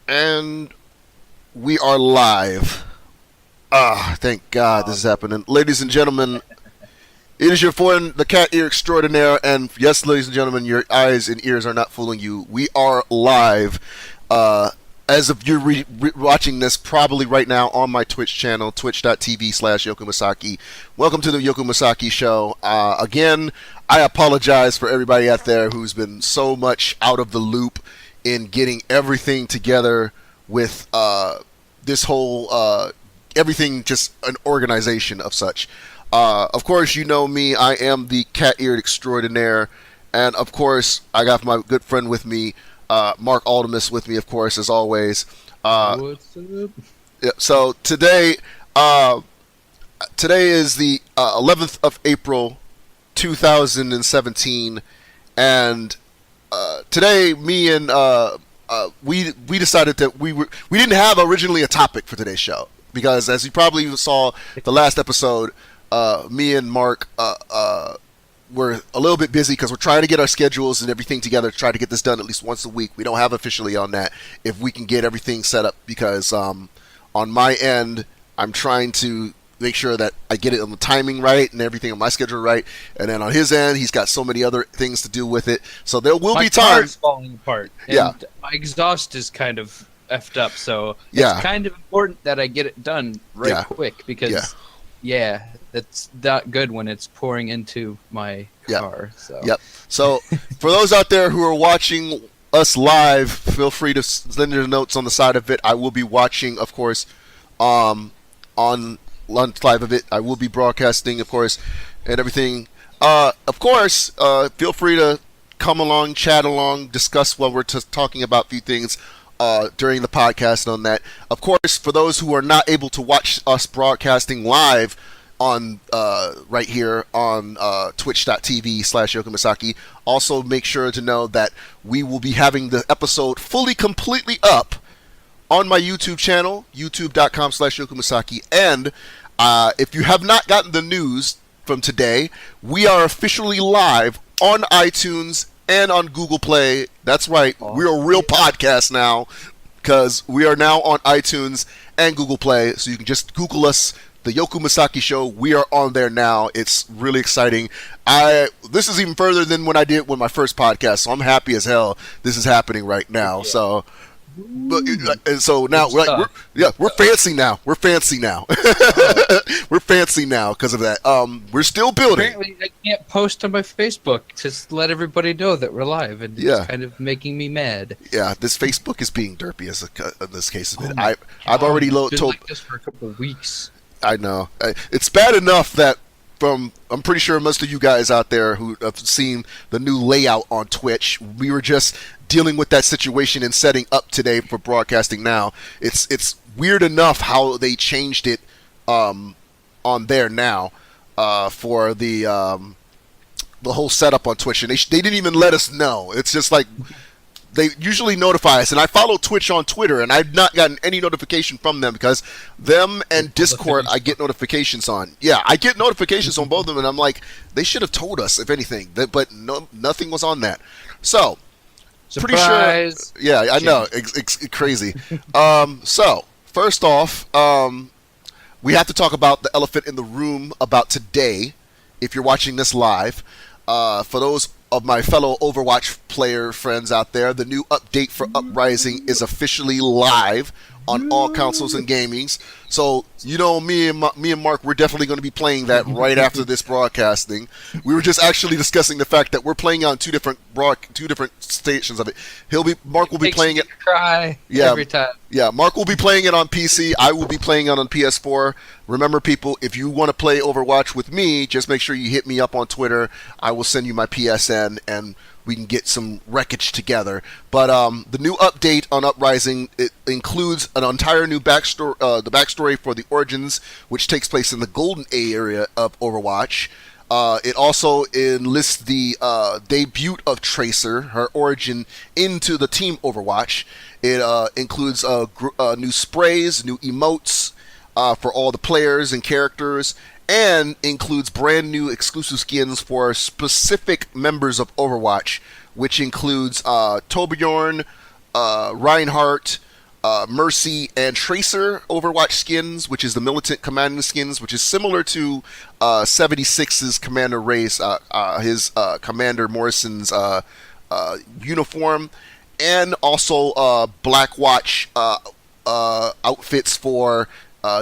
And we are live. Thank God this is happening. Ladies and gentlemen, it is your friend, the cat ear extraordinaire. And yes, ladies and gentlemen, your eyes and ears are not fooling you. We are live. As of you're watching this, probably right now on my Twitch channel, twitch.tv/Yoku. Welcome to the Yoku Show. Again, I apologize for everybody out there who's been so much out of the loop in getting everything together with this whole everything, just an organization of such. Of course, you know me. I am the cat-eared extraordinaire, and of course, I got my good friend with me, Marc with me, of course, as always. What's up? Yeah, so today is the 11th of April, 2017, and today, me and we decided that we didn't have originally a topic for today's show because, as you probably saw the last episode, me and Marc we're a little bit busy because we're trying to get our schedules and everything together to try to get this done at least once a week. We don't have officially on that if we can get everything set up because on my end, I'm trying to make sure that I get it on the timing right and everything on my schedule right. And then on his end, he's got so many other things to do with it. So there will be time. My car's falling apart. And Yeah. my exhaust is kind of effed up, so Yeah. it's kind of important that I get it done right Yeah. quick because, that's not good when it's pouring into my car. So. Yep. So for those out there who are watching us live, feel free to send your notes on the side of it. I will be watching, of course, on lunch live of it. I will be broadcasting, of course, and everything. Of course, feel free to come along, chat along, discuss while we're talking about a few things during the podcast on that. Of course, for those who are not able to watch us broadcasting live on right here on twitch.tv/Yoku, also make sure to know that we will be having the episode fully completely up on my YouTube channel, youtube.com/Yoku. And if you have not gotten the news from today, we are officially live on iTunes and on Google Play. That's right, we're a real podcast now because we are now on iTunes and Google Play. So you can just Google us, the Yoku Show. We are on there now. It's really exciting. This is even further than when I did with my first podcast, so I'm happy as hell this is happening right now. So. And so now we're fancy now. We're fancy now. We're fancy now because of that. We're still building. Apparently, I can't post on my Facebook to let everybody know that we're live, and it's kind of making me mad. Yeah, this Facebook is being derpy in this case of it. I've already told like this for a couple of weeks. I know it's bad enough that I'm pretty sure most of you guys out there who have seen the new layout on Twitch, we were just dealing with that situation and setting up today for broadcasting now. It's weird enough how they changed it on there now for the whole setup on Twitch, and they didn't even let us know. It's just like they usually notify us, and I follow Twitch on Twitter, and I've not gotten any notification from them because them and Discord I get notifications on. Yeah, I get notifications on both of them, and I'm like, they should have told us if anything, but no, nothing was on that. So. Surprise. Pretty sure. Yeah, I know. It's crazy. So, first off, we have to talk about the elephant in the room about today, if you're watching this live. For those of my fellow Overwatch player friends out there, the new update for Uprising is officially live on all consoles and gamings. So, you know, me and Marc, we're definitely going to be playing that right after this broadcasting. We were just actually discussing the fact that we're playing on two different stations of it. Marc will be playing it. Cry every time. Yeah, Marc will be playing it on PC. I will be playing it on PS4. Remember, people, if you want to play Overwatch with me, just make sure you hit me up on Twitter. I will send you my PSN and we can get some wreckage together. But the new update on Uprising, it includes an entire new backstory, the backstory for the Origins, which takes place in the Golden area of Overwatch. It also enlists the debut of Tracer, her origin into the Team Overwatch. It includes new sprays, new emotes for all the players and characters, and includes brand new exclusive skins for specific members of Overwatch, which includes Torbjorn, Reinhardt, Mercy and Tracer Overwatch skins, which is the militant commanding skins, which is similar to 76's Commander Race, his Commander Morrison's uniform, and also Blackwatch outfits for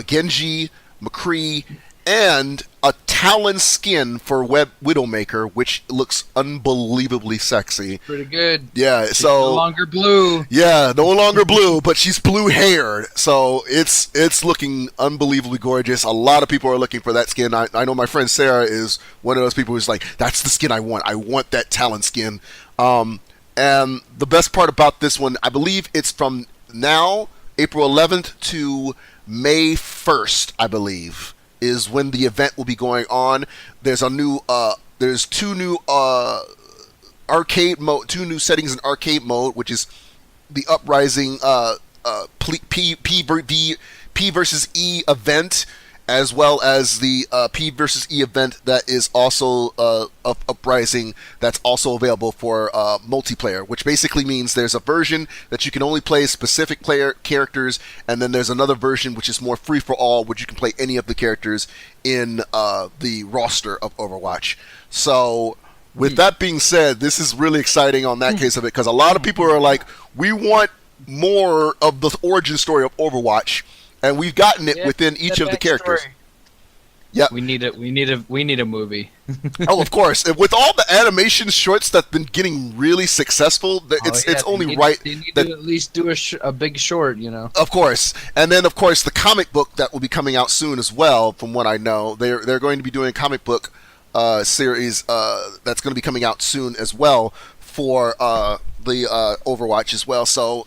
Genji, McCree, and a Talon skin for Widowmaker, which looks unbelievably sexy. Pretty good. Yeah, She's so no longer blue. yeah, no longer blue, but she's blue haired, so it's looking unbelievably gorgeous. A lot of people are looking for that skin. I know my friend Sarah is one of those people who's like, that's the skin I want. I want that Talon skin. And the best part about this one, I believe it's from now, April 11th to May 1st, I believe, is when the event will be going on. There's two new arcade mode, two new settings in arcade mode, which is the Uprising P versus E event, as well as the P versus E event that is also Uprising, that's also available for multiplayer, which basically means there's a version that you can only play specific player characters, and then there's another version which is more free for all, which you can play any of the characters in the roster of Overwatch. So with that being said, this is really exciting on that case of it, because a lot of people are like, we want more of the origin story of Overwatch, and we've gotten it within each of the characters. Yeah, we need a movie. Oh, of course. With all the animation shorts that've been getting really successful, it's only right. They need that, to at least do a big short, you know. Of course, and then of course the comic book that will be coming out soon as well. From what I know, they're going to be doing a comic book series that's going to be coming out soon as well for the Overwatch as well. So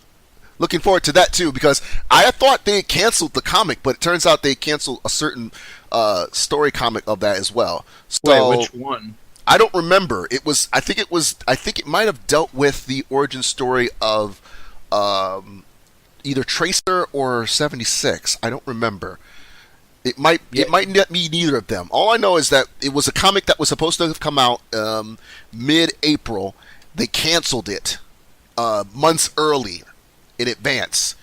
looking forward to that too, because I thought they canceled the comic, but it turns out they canceled a certain story comic of that as well. So, wait, which one? I don't remember. I think it might have dealt with the origin story of either Tracer or 76. I don't remember. It might not be neither of them. All I know is that it was a comic that was supposed to have come out mid-April. They canceled it months early in advance,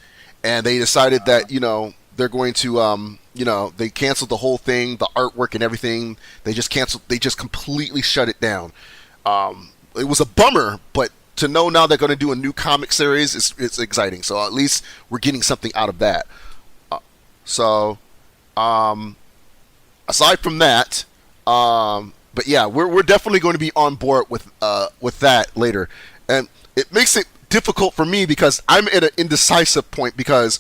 and they decided that they're going to they canceled the whole thing, the artwork and everything. They just completely shut it down. It was a bummer, but to know now they're going to do a new comic series, it's exciting. So at least we're getting something out of that. Aside from that, but yeah, we're definitely going to be on board with that later, and it makes it difficult for me because I'm at an indecisive point because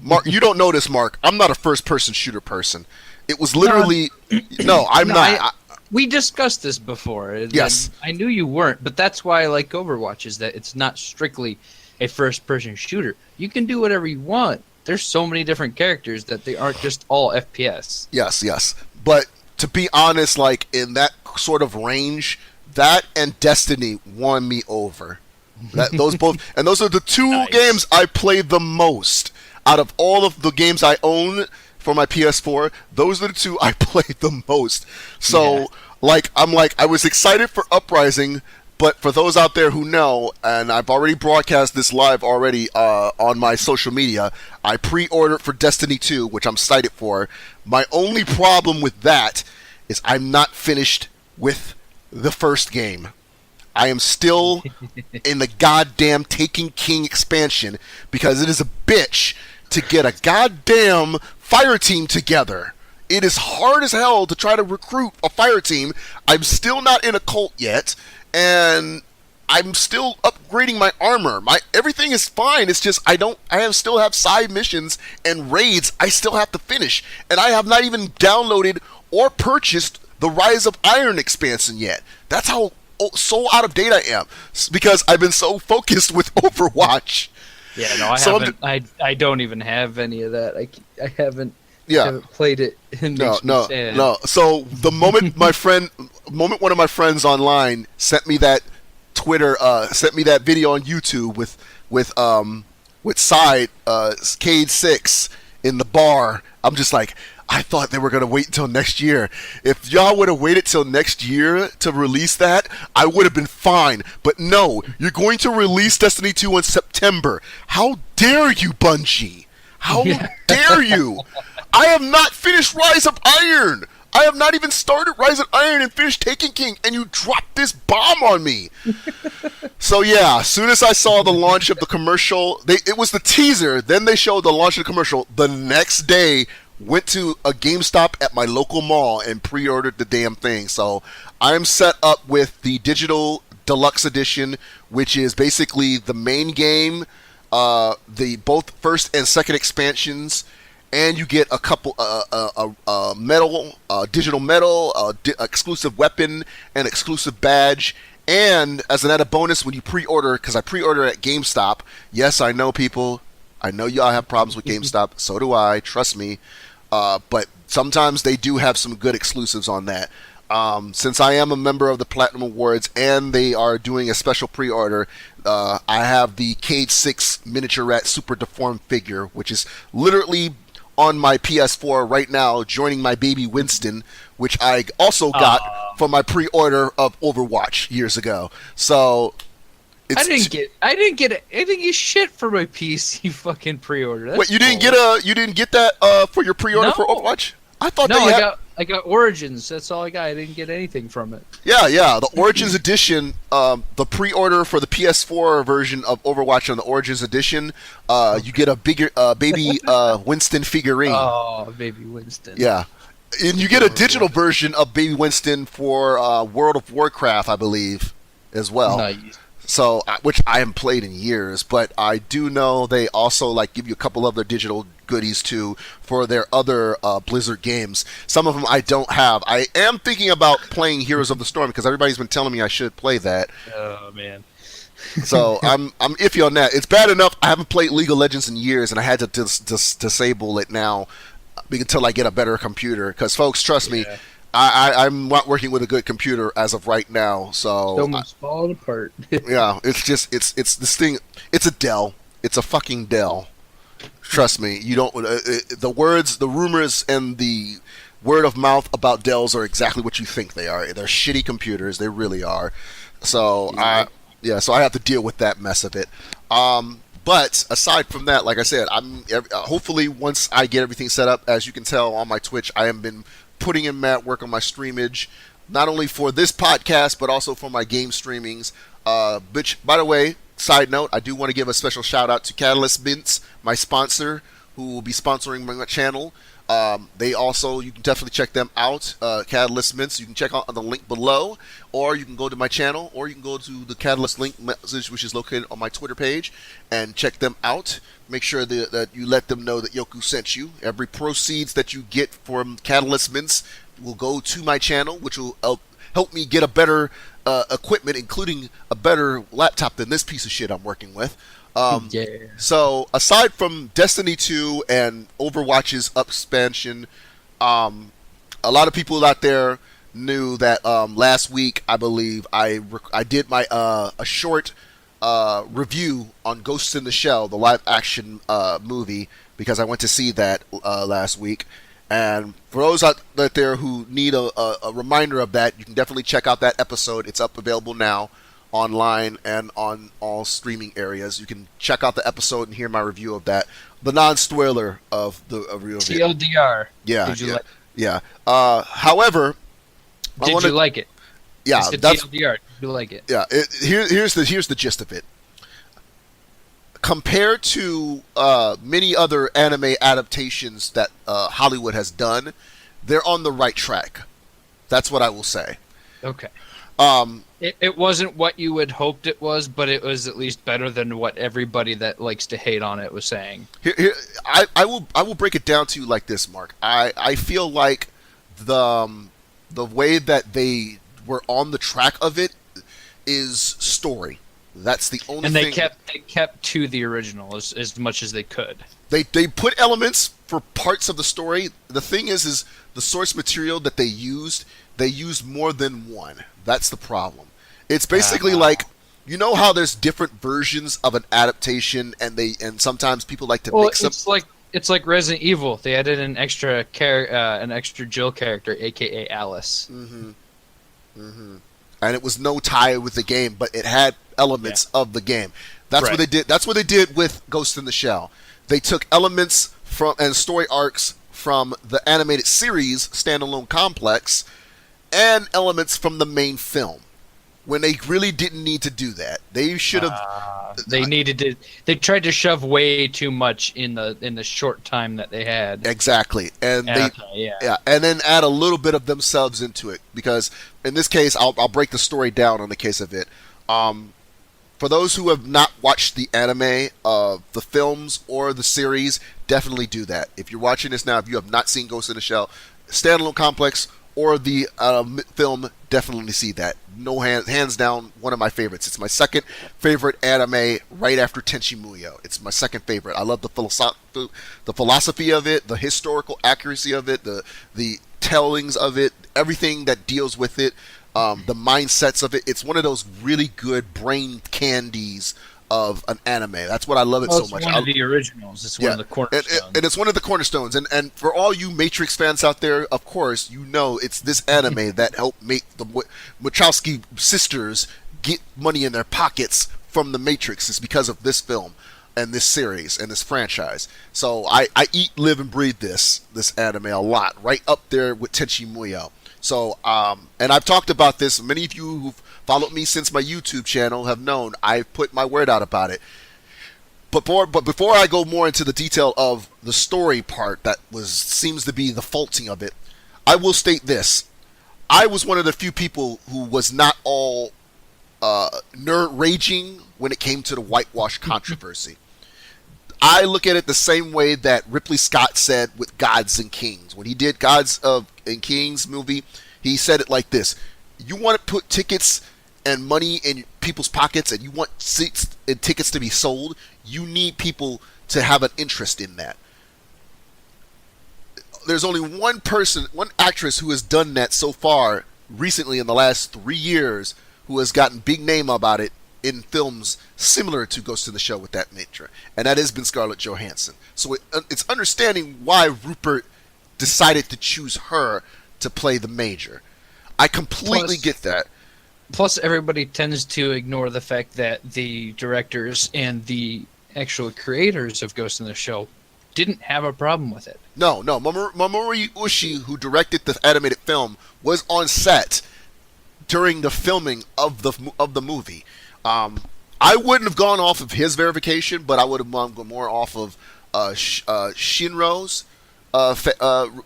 Mark, you don't know this, Mark. I'm not a first-person shooter person. It was literally I'm not. We discussed this before. Yes, I knew you weren't, but that's why I like Overwatch, is that it's not strictly a first-person shooter. You can do whatever you want. There's so many different characters that they aren't just all FPS. Yes. But to be honest, like in that sort of range, that and Destiny won me over. Those are the two games I played the most out of all of the games I own for my PS4. Those are the two I played the most. So, I was excited for Uprising, but for those out there who know, and I've already broadcast this live already on my social media, I pre-ordered for Destiny 2, which I'm excited for. My only problem with that is I'm not finished with the first game. I am still in the goddamn Taken King expansion because it is a bitch to get a goddamn fire team together. It is hard as hell to try to recruit a fire team. I'm still not in a cult yet, and I'm still upgrading my armor. Everything is fine. It's just still have side missions and raids I still have to finish, and I have not even downloaded or purchased the Rise of Iron expansion yet. That's how so out of date I am because I've been so focused with Overwatch. Yeah, no, I don't even have any of that. I haven't played it. No. So the moment one of my friends online sent me that video on YouTube with Side Cade 6 in the bar, I'm just like, I thought they were going to wait until next year. If y'all would have waited till next year to release that, I would have been fine. But no, you're going to release Destiny 2 in September. How dare you, Bungie? How Yeah. dare you? I have not finished Rise of Iron. I have not even started Rise of Iron and finished Taken King, and you dropped this bomb on me. So yeah, as soon as I saw the launch of the commercial, it was the teaser, then they showed the launch of the commercial. The next day, went to a GameStop at my local mall and pre-ordered the damn thing. So I'm set up with the digital deluxe edition, which is basically the main game, the both first and second expansions, and you get a couple digital medal, exclusive weapon, and exclusive badge. And as an added bonus, when you pre-order, because I pre-order at GameStop, yes, I know people, I know y'all have problems with GameStop, so do I, trust me, but sometimes they do have some good exclusives on that. Since I am a member of the Platinum Awards and they are doing a special pre-order, I have the Cage 6 miniature rat super deformed figure, which is literally on my PS4 right now, joining my baby Winston, which I also got for my pre-order of Overwatch years ago. So I didn't get anything shit for my PC fucking pre-order. That's wait, you didn't get that for your pre-order for Overwatch? I thought I got Origins. That's all I got. I didn't get anything from it. Yeah, the Origins edition, the pre-order for the PS4 version of Overwatch on the Origins edition, you get a bigger baby Winston figurine. Oh, baby Winston. Yeah. And you get a digital version of baby Winston for World of Warcraft, I believe, as well. Nice. So, which I haven't played in years, but I do know they also like give you a couple other digital goodies too for their other Blizzard games. Some of them I don't have. I am thinking about playing Heroes of the Storm because everybody's been telling me I should play that. Oh man. So I'm iffy on that. It's bad enough I haven't played League of Legends in years, and I had to disable it now until I get a better computer. Because folks, trust me. I'm not working with a good computer as of right now, so It's almost falling apart. yeah, it's this thing. It's a Dell. It's a fucking Dell. Trust me, you don't. The words, the rumors, and the word of mouth about Dells are exactly what you think they are. They're shitty computers. They really are. So so I have to deal with that mess of it. But aside from that, like I said, I'm hopefully once I get everything set up, as you can tell on my Twitch, I have been putting in mad work on my streamage, not only for this podcast but also for my game streamings. Which, by the way, side note, I do want to give a special shout out to Catalyst Mints, my sponsor, who will be sponsoring my channel. They also, you can definitely check them out, Catalyst Mints. You can check out the link below, or you can go to my channel, or you can go to the Catalyst link message, which is located on my Twitter page, and check them out. Make sure that you let them know that Yoku sent you. Every proceeds that you get from Catalyst Mints will go to my channel, which will help me get a better equipment, including a better laptop than this piece of shit I'm working with. So aside from Destiny 2 and Overwatch's expansion, a lot of people out there knew that last week, I believe, I did my a short review on Ghost in the Shell, the live action movie, because I went to see that last week. And for those out there who need a reminder of that, you can definitely check out that episode. It's available now online and on all streaming areas. You can check out the episode and hear my review of that. The non-spoiler of the review. TLDR. Yeah, Did you like it? Yeah. However, Did you like it? Yeah, it's the that's TLDR. Did you like it? Yeah. Here's the gist of it. Compared to many other anime adaptations that Hollywood has done, they're on the right track. That's what I will say. Okay. It wasn't what you had hoped it was, but it was at least better than what everybody that likes to hate on it was saying. I will break it down to you like this, Mark. I feel like the way that they were on the track of it is story. That's the only thing. And they kept to the original as much as they could. They put elements for parts of the story. The thing is the source material that they used more than one. That's the problem. It's basically like, you know how there's different versions of an adaptation, and sometimes people like to mix them. It's like Resident Evil. They added an extra Jill character, aka Alice. Mm-hmm. Mm-hmm. And it was no tie with the game, but it had elements of the game. That's what Right. they did. That's what they did with Ghost in the Shell. They took elements from and story arcs from the animated series standalone complex and elements from the main film. When they really didn't need to do that, they should have. They needed to. They tried to shove way too much in the short time that they had. Exactly, and Yeah. yeah, and then add a little bit of themselves into it because in this case, I'll break the story down on the case of it. For those who have not watched the anime, the films or the series, definitely do that. If you're watching this now, if you have not seen Ghost in the Shell, standalone complex or the film, definitely see that. No hands down, one of my favorites. It's my second favorite anime, right after Tenchi Muyo. It's my second favorite. I love the philosophy of it, the historical accuracy of it, the tellings of it, everything that deals with it, the mindsets of it. It's one of those really good brain candies of an anime. That's what I love it so much. It's one of the originals. It's one of the cornerstones. And it's one of the cornerstones. And for all you Matrix fans out there, of course, you know it's this anime that helped make the Wachowski sisters get money in their pockets from the Matrix. It's because of this film and this series and this franchise. So I eat, live, and breathe this anime a lot, right up there with Tenchi Muyo. So, and I've talked about this. Many of you who've followed me since my YouTube channel have known I've put my word out about it. But before I go more into the detail of the story part that seems to be the faulting of it, I will state this. I was one of the few people who was not all nerd raging when it came to the whitewash controversy. I look at it the same way that Ripley Scott said with Gods and Kings. When he did Gods and Kings movie, he said it like this. You want to put tickets and money in people's pockets and you want seats and tickets to be sold, you need people to have an interest in that. There's only one actress who has done that so far recently in the last 3 years who has gotten big name about it in films similar to Ghost in the Shell with that nature, and that has been Scarlett Johansson. So it's understanding why Rupert decided to choose her to play the Major. I completely get that. Plus, everybody tends to ignore the fact that the directors and the actual creators of Ghost in the Shell didn't have a problem with it. No. Mamoru Oshii, who directed the animated film, was on set during the filming of the movie. I wouldn't have gone off of his verification, but I would have gone more off of Shinro's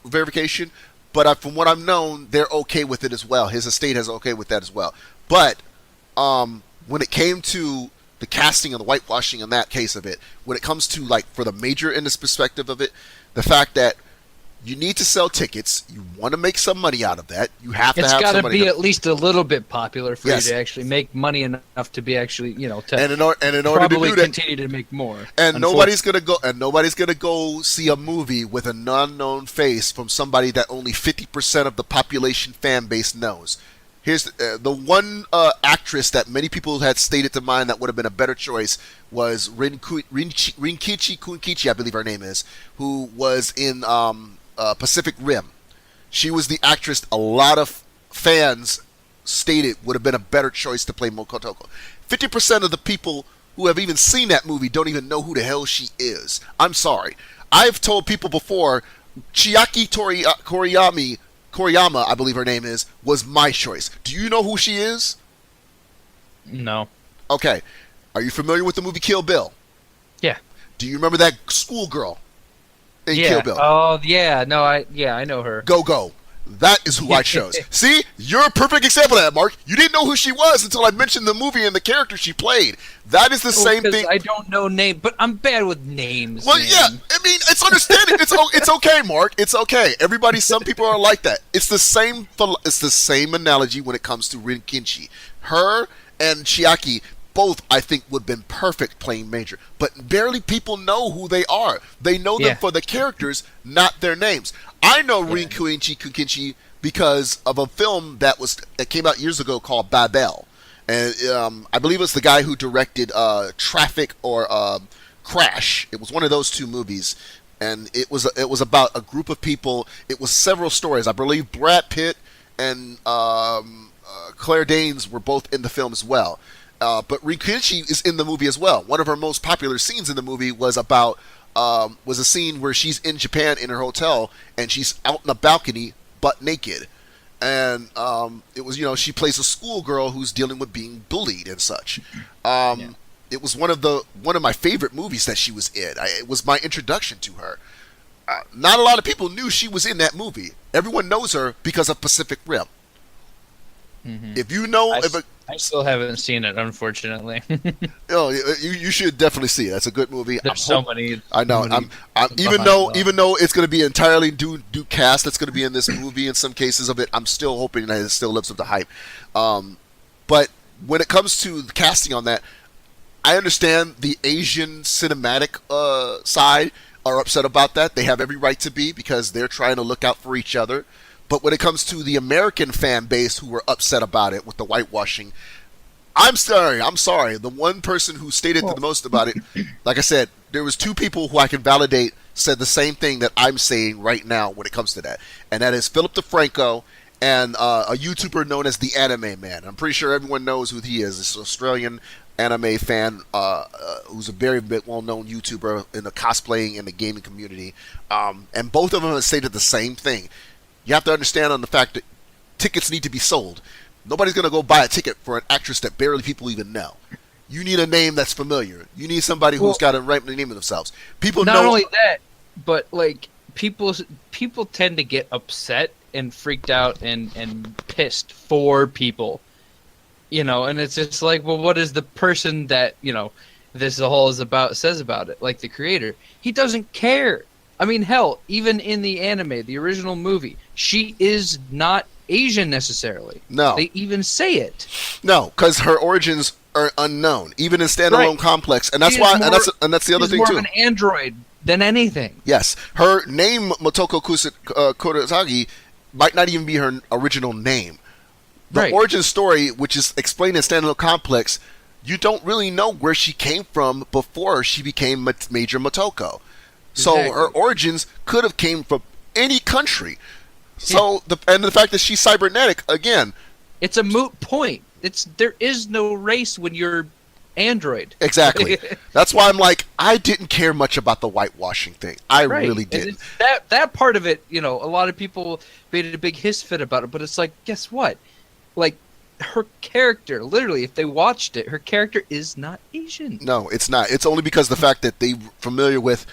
verification. But from what I've known, they're okay with it as well. His estate is okay with that as well. But when it came to the casting and the whitewashing in that case of it, when it comes to like for the Major in this perspective of it, the fact that you need to sell tickets. You want to make some money out of that. You have to have somebody. It's got to be at least a little bit popular for Yes. you to actually make money enough to be actually, to and in order to probably do that, continue to make more. and nobody's gonna go see a movie with an unknown face from somebody that only 50% of the population fan base knows. Here's the one actress that many people had stated to mind that would have been a better choice was Rinkichi Kunkichi, I believe her name is, who was in Pacific Rim. She was the actress a lot of fans stated would have been a better choice to play Mokotoko. 50% of the people who have even seen that movie don't even know who the hell she is. I'm sorry. I've told people before, Chiaki Koriyama, I believe her name is, was my choice. Do you know who she is? No. Okay. Are you familiar with the movie Kill Bill? Yeah. Do you remember that schoolgirl in Yeah. Kill Bill? Oh, yeah. No, I know her. Go. That is who I chose. See? You're a perfect example of that, Mark. You didn't know who she was until I mentioned the movie and the character she played. That is the same thing. I don't know name, but I'm bad with names. Well, man. yeah. I mean, it's understanding. It's okay, Mark. It's okay. Everybody, some people are like that. It's the same. It's the same analogy when it comes to Rinkichi. Her and Chiaki both, I think, would have been perfect playing Major. But barely people know who they are. They know them for the characters, not their names. I know Rinkichi Kunkichi because of a film that came out years ago called Babel. And I believe it's the guy who directed Traffic or Crash. It was one of those two movies. And it was about a group of people. It was several stories. I believe Brad Pitt and Claire Danes were both in the film as well. But Rikishi is in the movie as well. One of her most popular scenes in the movie was about was a scene where she's in Japan in her hotel and she's out in the balcony butt naked, and it was she plays a schoolgirl who's dealing with being bullied and such. It was one of my favorite movies that she was in. It was my introduction to her. Not a lot of people knew she was in that movie. Everyone knows her because of Pacific Rim. Mm-hmm. If you know, I still haven't seen it, unfortunately. you should definitely see it. That's a good movie. There's so many. I know. Even though it's going to be entirely new cast that's going to be in this movie in some cases of it, I'm still hoping that it still lives up to hype. But when it comes to the casting on that, I understand the Asian cinematic side are upset about that. They have every right to be because they're trying to look out for each other. But when it comes to the American fan base who were upset about it with the whitewashing, I'm sorry. The one person who stated the most about it, like I said, there was two people who I can validate said the same thing that I'm saying right now when it comes to that. And that is Philip DeFranco and a YouTuber known as the Anime Man. I'm pretty sure everyone knows who he is. This Australian anime fan who's a very well-known YouTuber in the cosplaying and the gaming community. And both of them have stated the same thing. You have to understand on the fact that tickets need to be sold. Nobody's going to go buy a ticket for an actress that barely people even know. You need a name that's familiar. You need somebody who's got a right name of themselves. People not know. Not only that, but like people tend to get upset and freaked out and pissed for people. And it's just like, well, what is the person that, this whole is about says about it? Like the creator, he doesn't care. I mean, hell, even in the anime, the original movie, she is not Asian necessarily. No. They even say it. No, because her origins are unknown, even in Standalone Complex, and that's why, and that's the other thing more too. More of an android than anything. Yes, her name Motoko Kurosagi might not even be her original name. The origin story, which is explained in Standalone Complex, you don't really know where she came from before she became Major Motoko. So her origins could have came from any country. So the fact that she's cybernetic again, it's a moot point. There is no race when you're android. Exactly. That's why I'm like, I didn't care much about the whitewashing thing. I really didn't. That part of it, a lot of people made a big hiss fit about it, but it's like, guess what? Like, her character, literally, if they watched it, her character is not Asian. No, it's not. It's only because the fact that they're familiar with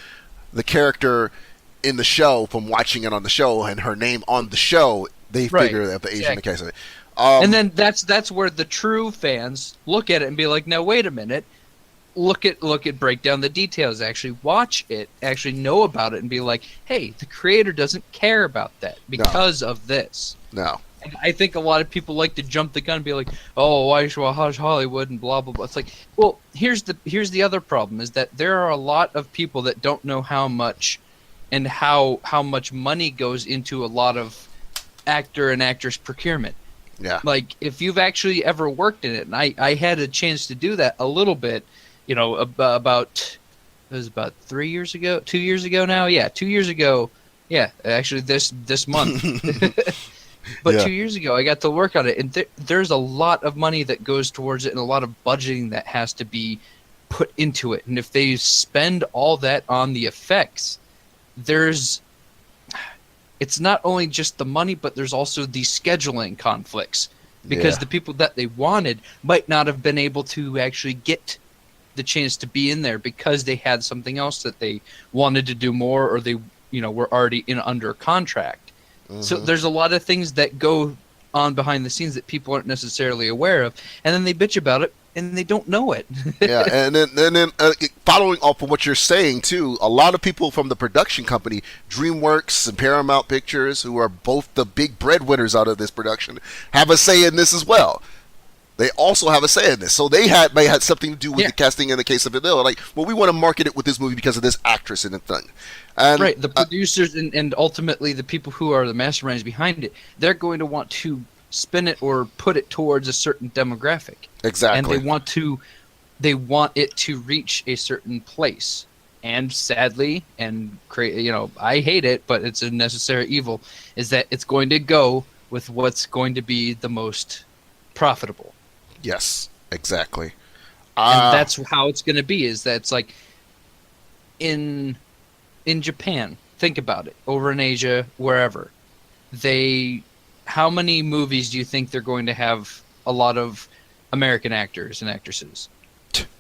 the character in the show from watching it on the show and her name on the show, they figure that the Asian in the case of it. And then that's where the true fans look at it and be like, now wait a minute, look at break down the details, actually watch it, actually know about it, and be like, hey, the creator doesn't care about that because of this. No. And I think a lot of people like to jump the gun and be like, oh, why is Hollywood and blah blah blah. It's like, well, here's the other problem is that there are a lot of people that don't know how much and how much money goes into a lot of actor and actress procurement. Yeah. Like, if you've actually ever worked in it, and I had a chance to do that a little bit, about 3 years ago, 2 years ago now. Yeah, 2 years ago. Yeah, actually this month. But 2 years ago, I got to work on it, and there's a lot of money that goes towards it and a lot of budgeting that has to be put into it. And if they spend all that on the effects, it's not only just the money, but there's also the scheduling conflicts because the people that they wanted might not have been able to actually get the chance to be in there because they had something else that they wanted to do more, or they were already under contract. Mm-hmm. So there's a lot of things that go on behind the scenes that people aren't necessarily aware of, and then they bitch about it and they don't know it. Yeah, and then following off of what you're saying too, a lot of people from the production company, DreamWorks and Paramount Pictures, who are both the big breadwinners out of this production, have a say in this as well. They also have a say in this, so they may had something to do with the casting in the case of it. They're like, well, we want to market it with this movie because of this actress in the thing. And, the producers and ultimately the people who are the masterminds behind it, they're going to want to spin it or put it towards a certain demographic. Exactly. And they want it to reach a certain place. And sadly, and I hate it, but it's a necessary evil, is that it's going to go with what's going to be the most profitable. Yes. Exactly. And Ah, that's how it's going to be. Is that it's like in Japan. Think about it. Over in Asia, wherever they, how many movies do you think they're going to have a lot of American actors and actresses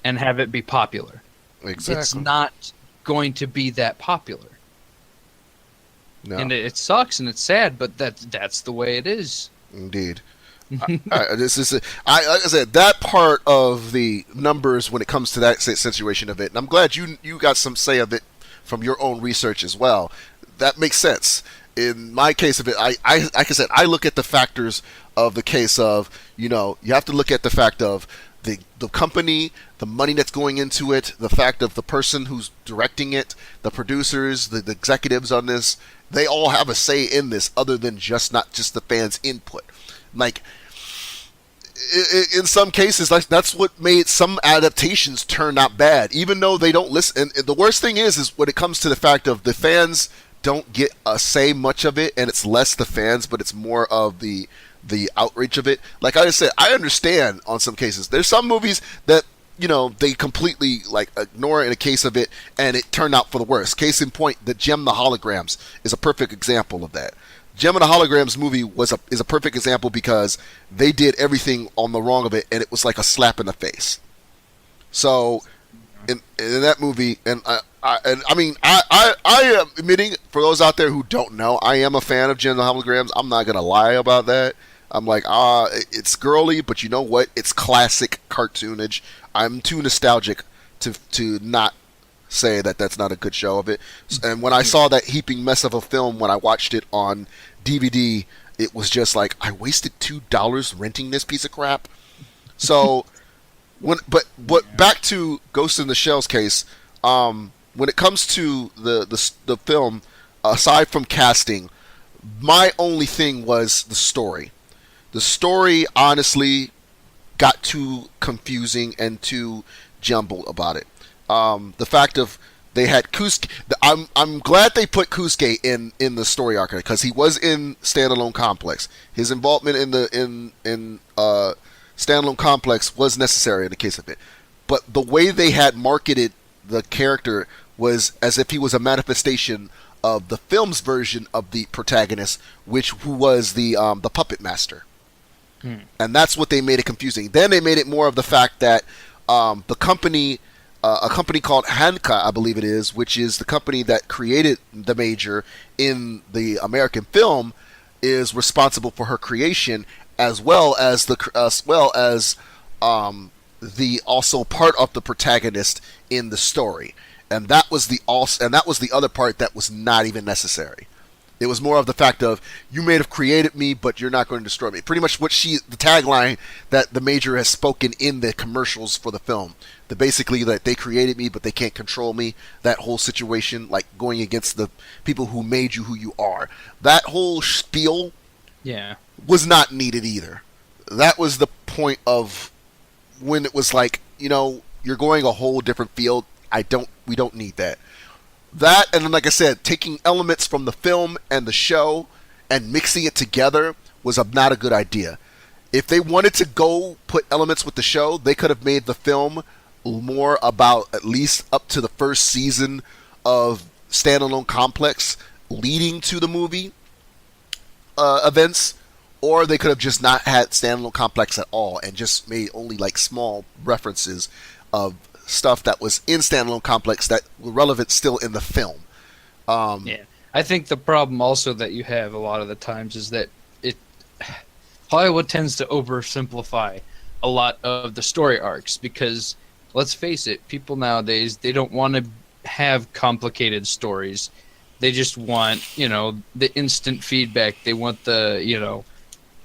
and have it be popular? It's exactly. not going to be that popular. No, And it sucks and it's sad, but that's the way it is. indeed. This is like I said, that part of the numbers when it comes to that situation of it, and I'm glad you got some say of it from your own research as well. That makes sense. In my case of it, I like I said, I look at the factors of the case of, you have to look at the fact of the company, the money that's going into it, the fact of the person who's directing it, the producers, the executives on this, they all have a say in this other than just not just the fans' input. Like in some cases, like that's what made some adaptations turn out bad, even though they don't listen. And the worst thing is when it comes to the fact of the fans don't get a say much of it, and it's less the fans, but it's more of the outreach of it. Like I said, I understand on some cases. There's some movies that they completely like ignore in a case of it, and it turned out for the worst. Case in point, the Gem the Holograms is a perfect example of that. Gem and the Holograms movie is a perfect example because they did everything on the wrong of it, and it was like a slap in the face. So in that movie, and I mean, I am admitting, for those out there who don't know, I am a fan of Gem and the Holograms. I'm not gonna lie about that. I'm like, it's girly, but you know what? It's classic cartoonage. I'm too nostalgic to not say that that's not a good show of it. And when I saw that heaping mess of a film, when I watched it on DVD, it was just like I wasted $2 renting this piece of crap. So but back to Ghost in the Shell's case, when it comes to the film, aside from casting, my only thing was the story. The story honestly got too confusing and too jumbled about it. The fact of they had Kusuke. I'm glad they put Kusuke in the story arc because he was in Standalone Complex. His involvement in the in Standalone Complex was necessary in the case of it. But the way they had marketed the character was as if he was a manifestation of the film's version of the protagonist, who was the puppet master. And that's what they made it confusing. Then they made it more of the fact that the company, a company called Hanka, I believe it is, which is the company that created the Major in the American film, is responsible for her creation, as well as the also part of the protagonist in the story. And that was the other part that was not even necessary. It was more of the fact of, you may have created me, but you're not going to destroy me. Pretty much the tagline that the Major has spoken in the commercials for the film. Basically that they created me, but they can't control me. That whole situation, like going against the people who made you who you are. That whole spiel Yeah. was not needed either. That was the point of when it was like, you're going a whole different field. We don't need that. That, and then, like I said, taking elements from the film and the show and mixing it together was not a good idea. If they wanted to go put elements with the show, they could have made the film more about at least up to the first season of Standalone Complex leading to the movie events, or they could have just not had Standalone Complex at all and just made only like small references of stuff that was in Standalone Complex that were relevant still in the film. Yeah. I think the problem also that you have a lot of the times is that Hollywood tends to oversimplify a lot of the story arcs because, let's face it, people nowadays, they don't want to have complicated stories. They just want, the instant feedback. They want the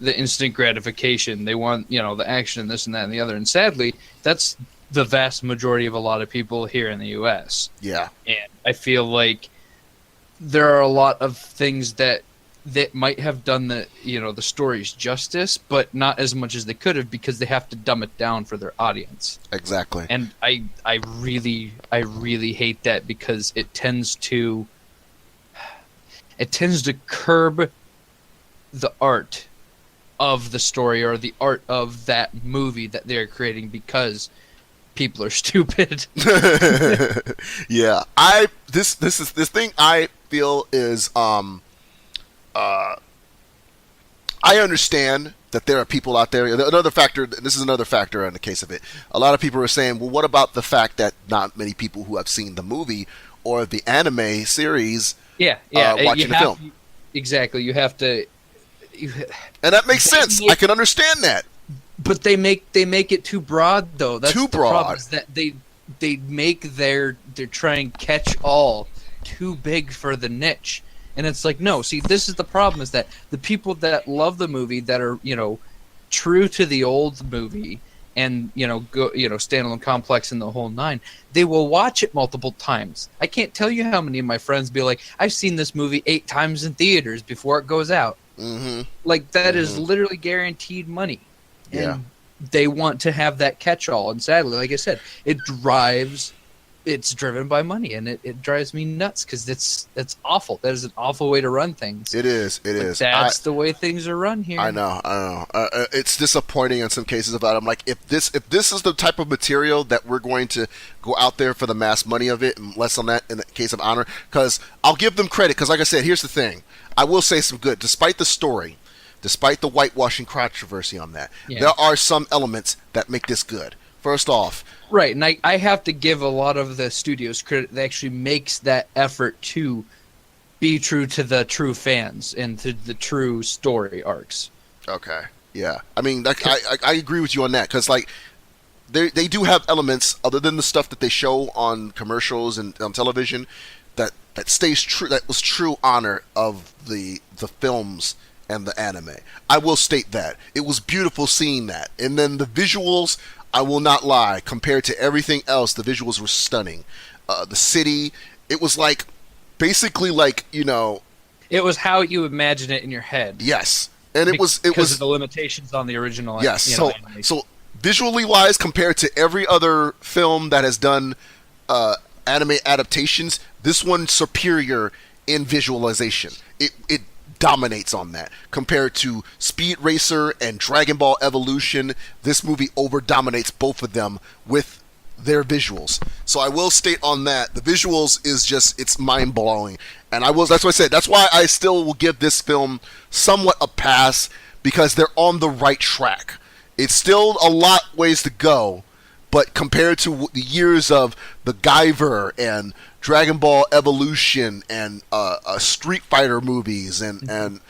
instant gratification. They want, the action, this and that and the other. And sadly, that's the vast majority of a lot of people here in the U.S. Yeah. And I feel like there are a lot of things that might have done the stories justice, but not as much as they could have because they have to dumb it down for their audience. Exactly. And I really hate that because it tends to curb the art of the story or the art of that movie that they're creating because people are stupid. Yeah, this thing I feel is I understand that there are people out there. Another factor. This is another factor in the case of it. A lot of people are saying, "Well, what about the fact that not many people who have seen the movie or the anime series, Yeah, watching the film?" Exactly. You have to. And that makes sense. I can understand that. But they make it too broad though. That's Too the problem, broad. is that they make their try and catch all too big for the niche. And it's like, no, see, this is the problem, is that the people that love the movie, that are, true to the old movie and, Standalone Complex and the whole nine, they will watch it multiple times. I can't tell you how many of my friends be like, I've seen this movie 8 times in theaters before it goes out. Mm-hmm. Like, that is literally guaranteed money. Yeah. And they want to have that catch-all. And sadly, like I said, it's driven by money, and it drives me nuts because it's awful. That is an awful way to run things. It is. That's the way things are run here. I know. It's disappointing in some cases about it. I'm like, if this is the type of material that we're going to go out there for the mass money of it, and less on that in the case of Honor, because I'll give them credit. Because like I said, here's the thing. I will say some good, despite the story, despite the whitewashing controversy on that. Yeah. There are some elements that make this good. First off, right, and I have to give a lot of the studios credit that actually makes that effort to be true to the true fans and to the true story arcs. Okay, yeah. I mean, I agree with you on that, because like they do have elements other than the stuff that they show on commercials and on television that stays true. That was true honor of the films and the anime. I will state that it was beautiful seeing that, and then the visuals. I will not lie. Compared to everything else, the visuals were stunning. The city, it was like, basically like, It was how you imagine it in your head. Yes, and it was because of the limitations on the original. Yes, so visually wise, compared to every other film that has done anime adaptations, this one's superior in visualization. It dominates on that. Compared to Speed Racer and Dragon Ball Evolution, this movie over dominates both of them with their visuals. So I will state on that, the visuals is just, it's mind blowing. And that's what I said. That's why I still will give this film somewhat a pass, because they're on the right track. It's still a lot ways to go, but compared to the years of the Guyver and Dragon Ball Evolution and Street Fighter movies and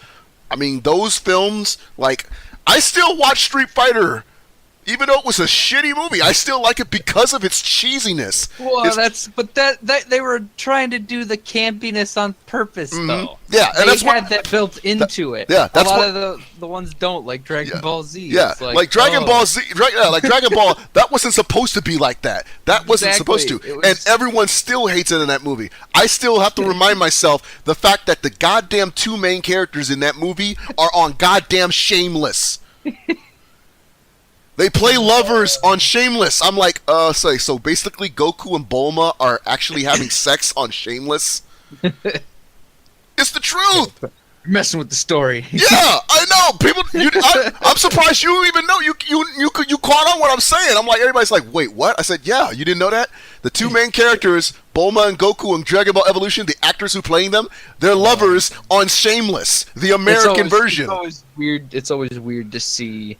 I mean those films, like I still watch Street Fighter even though it was a shitty movie. I still like it because of its cheesiness. Well, that they were trying to do the campiness on purpose, though. Yeah, and they had that built into it. Yeah, that's a lot of the ones don't, like Dragon Ball Z. Yeah, like Dragon Ball Z, like Dragon Ball. That wasn't supposed to be like that. That wasn't supposed to, and everyone still hates it in that movie. I still have to remind myself the fact that the goddamn 2 main characters in that movie are on goddamn Shameless. They play lovers on Shameless. I'm like, so basically Goku and Bulma are actually having sex on Shameless? It's the truth! You're messing with the story. Yeah, I know! People, I'm surprised you even know. You caught on what I'm saying. I'm like, everybody's like, wait, what? I said, yeah, you didn't know that? The 2 main characters, Bulma and Goku in Dragon Ball Evolution, the actors who playing them, they're lovers on Shameless, the American version. It's always weird to see...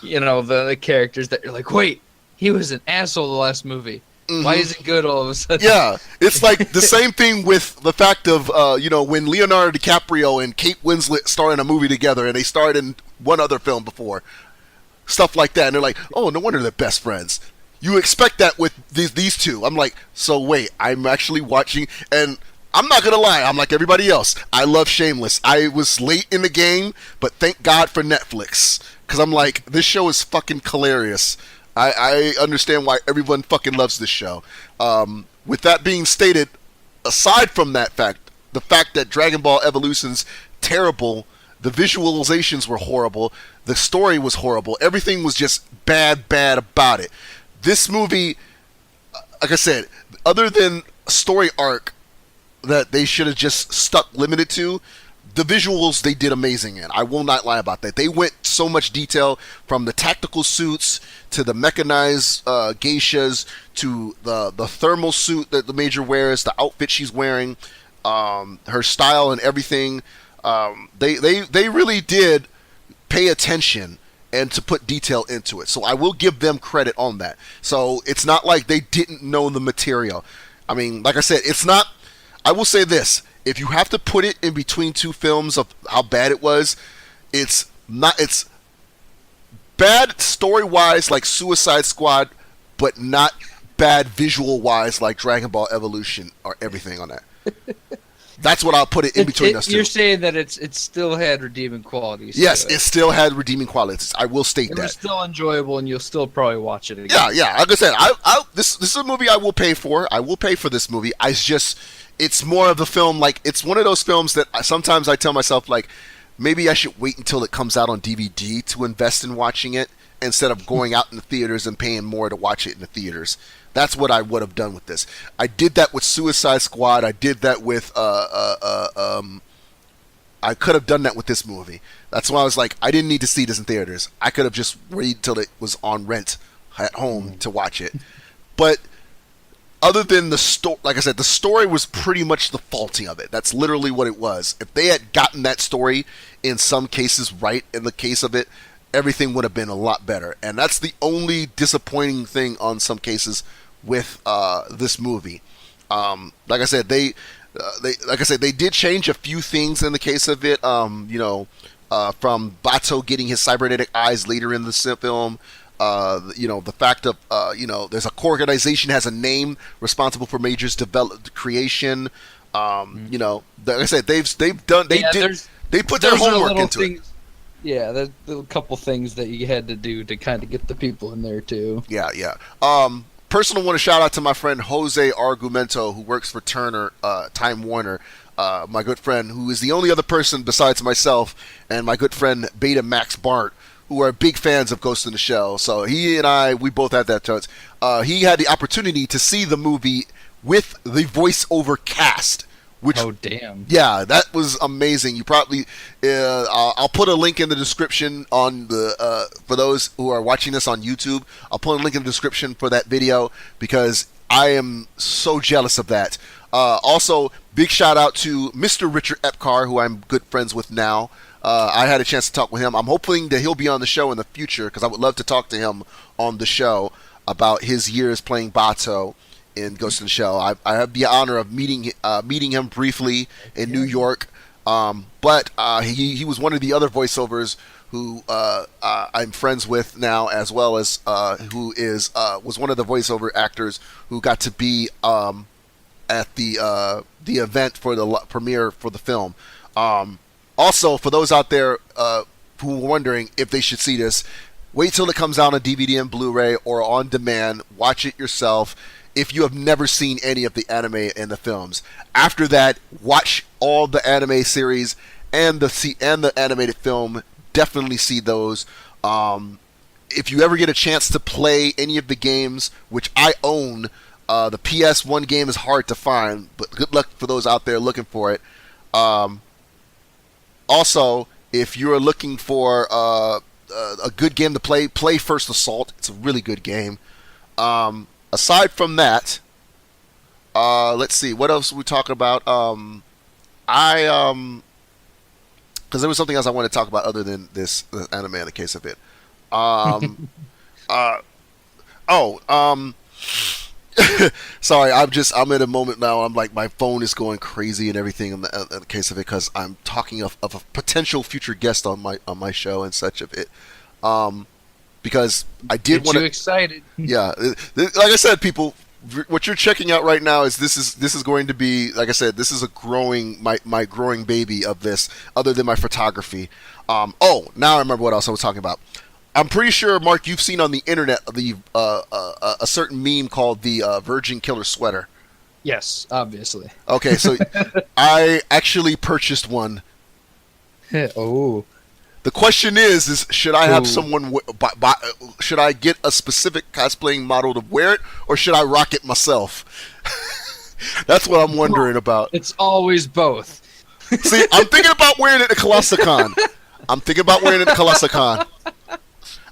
the characters that you're like, wait, he was an asshole the last movie. Mm-hmm. Why is it good all of a sudden? Yeah, it's like the same thing with the fact of, when Leonardo DiCaprio and Kate Winslet starred in a movie together, and they starred in one other film before. Stuff like that, and they're like, oh, no wonder they're best friends. You expect that with these 2. I'm like, so wait, I'm actually watching, and... I'm not going to lie, I'm like everybody else. I love Shameless. I was late in the game, but thank God for Netflix. Because I'm like, this show is fucking hilarious. I understand why everyone fucking loves this show. With that being stated, aside from that fact, the fact that Dragon Ball Evolution's terrible, the visualizations were horrible, the story was horrible, everything was just bad about it. This movie, like I said, other than story arc, that they should have just stuck limited to, the visuals they did amazing in. I will not lie about that. They went so much detail, from the tactical suits to the mechanized geishas to the thermal suit that the Major wears, the outfit she's wearing, her style and everything. They really did pay attention and to put detail into it. So I will give them credit on that. So it's not like they didn't know the material. I mean, like I said, it's not. I will say this: if you have to put it in between two films of how bad it was, it's not. It's bad story-wise, like Suicide Squad, but not bad visual-wise, like Dragon Ball Evolution or everything on that. That's what I'll put it in between those two. You're saying that it still had redeeming qualities. Yes, it still had redeeming qualities. I will state that. It was still enjoyable, and you'll still probably watch it again. Yeah. Like I said, this is a movie I will pay for. I will pay for this movie. It's more of the film. Like, it's one of those films that sometimes I tell myself, like, maybe I should wait until it comes out on DVD to invest in watching it instead of going out in the theaters and paying more to watch it in the theaters. That's what I would have done with this. I did that with Suicide Squad. I did that with I could have done that with this movie. That's why I was like, I didn't need to see this in theaters. I could have just waited till it was on rent at home to watch it. But other than the story, like I said, the story was pretty much the faulty of it. That's literally what it was. If they had gotten that story in some cases right, in the case of it, everything would have been a lot better. And that's the only disappointing thing on some cases with this movie. Like I said, they did change a few things in the case of it. From Bato getting his cybernetic eyes later in the film. The fact of there's a core organization has a name responsible for Major's creation. Like I said, they put their homework into it. Yeah, there's a couple things that you had to do to kind of get the people in there too. Yeah. Personal want to shout out to my friend Jose Argumento, who works for Time Warner. My good friend, who is the only other person besides myself and my good friend Beta Max Bart, who are big fans of Ghost in the Shell. So he and I, we both had that chance. He had the opportunity to see the movie with the voiceover cast. Oh, damn. Yeah, that was amazing. You probably, I'll put a link in the description on for those who are watching this on YouTube. I'll put a link in the description for that video because I am so jealous of that. Also, big shout out to Mr. Richard Epcar, who I'm good friends with now. I had a chance to talk with him. I'm hoping that he'll be on the show in the future because I would love to talk to him on the show about his years playing Bato in Ghost in the Shell. I had the honor of meeting him briefly in New York, but he was one of the other voiceovers who I'm friends with now, as well as who was one of the voiceover actors who got to be at the event for the premiere for the film. Also, for those out there who are wondering if they should see this, wait till it comes out on DVD and Blu-ray or on demand. Watch it yourself if you have never seen any of the anime and the films. After that, watch all the anime series and the animated film. Definitely see those. If you ever get a chance to play any of the games, which I own, the PS1 game is hard to find, but good luck for those out there looking for it. Also, if you're looking for a good game to play First Assault. It's a really good game. Aside from that, let's see, what else are we talking about? Because there was something else I wanted to talk about other than this anime in the case of it. Sorry, I'm in a moment now. I'm like, my phone is going crazy and everything in the case of it because I'm talking of a potential future guest on my show and such of it. Because I did want to. You excited? Yeah, like I said, people, what you're checking out right now is this is going to be, like I said, this is a growing my growing baby of this. Other than my photography. Now I remember what else I was talking about. I'm pretty sure, Mark, you've seen on the internet a certain meme called the Virgin Killer Sweater. Yes, obviously. Okay, so I actually purchased one. Oh. The question is should I have someone should I get a specific cosplaying model to wear it, or should I rock it myself? That's what I'm wondering about. It's always both. See, I'm thinking about wearing it at Colossicon. I'm thinking about wearing it at Colossicon.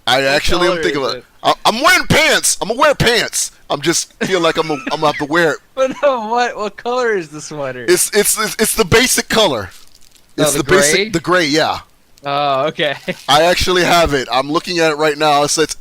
I actually am thinking about it. I'm wearing pants. I'm gonna wear pants. I'm just feel like I'm gonna have to wear it. But no, what color is the sweater? It's the basic color. It's the gray? basic, the gray. Yeah. Oh, okay. I actually have it. I'm looking at it right now. It says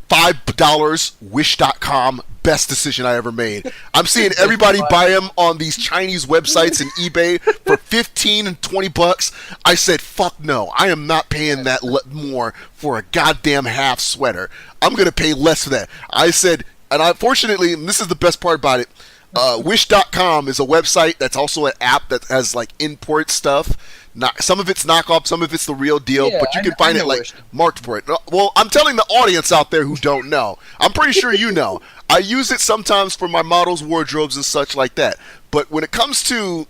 $5. Wish.com. Best decision I ever made. I'm seeing everybody buy them on these Chinese websites and eBay for $15 and $20. I said, fuck no. I am not paying that more for a goddamn half sweater. I'm going to pay less for that. I said, and unfortunately, and this is the best part about it, Wish.com is a website that's also an app that has like import stuff. Some of it's knockoff, some of it's the real deal, Yeah, but you can find it like marked for it. Well, I'm telling the audience out there who don't know. I'm pretty sure you know. I use it sometimes for my models' wardrobes and such like that. But when it comes to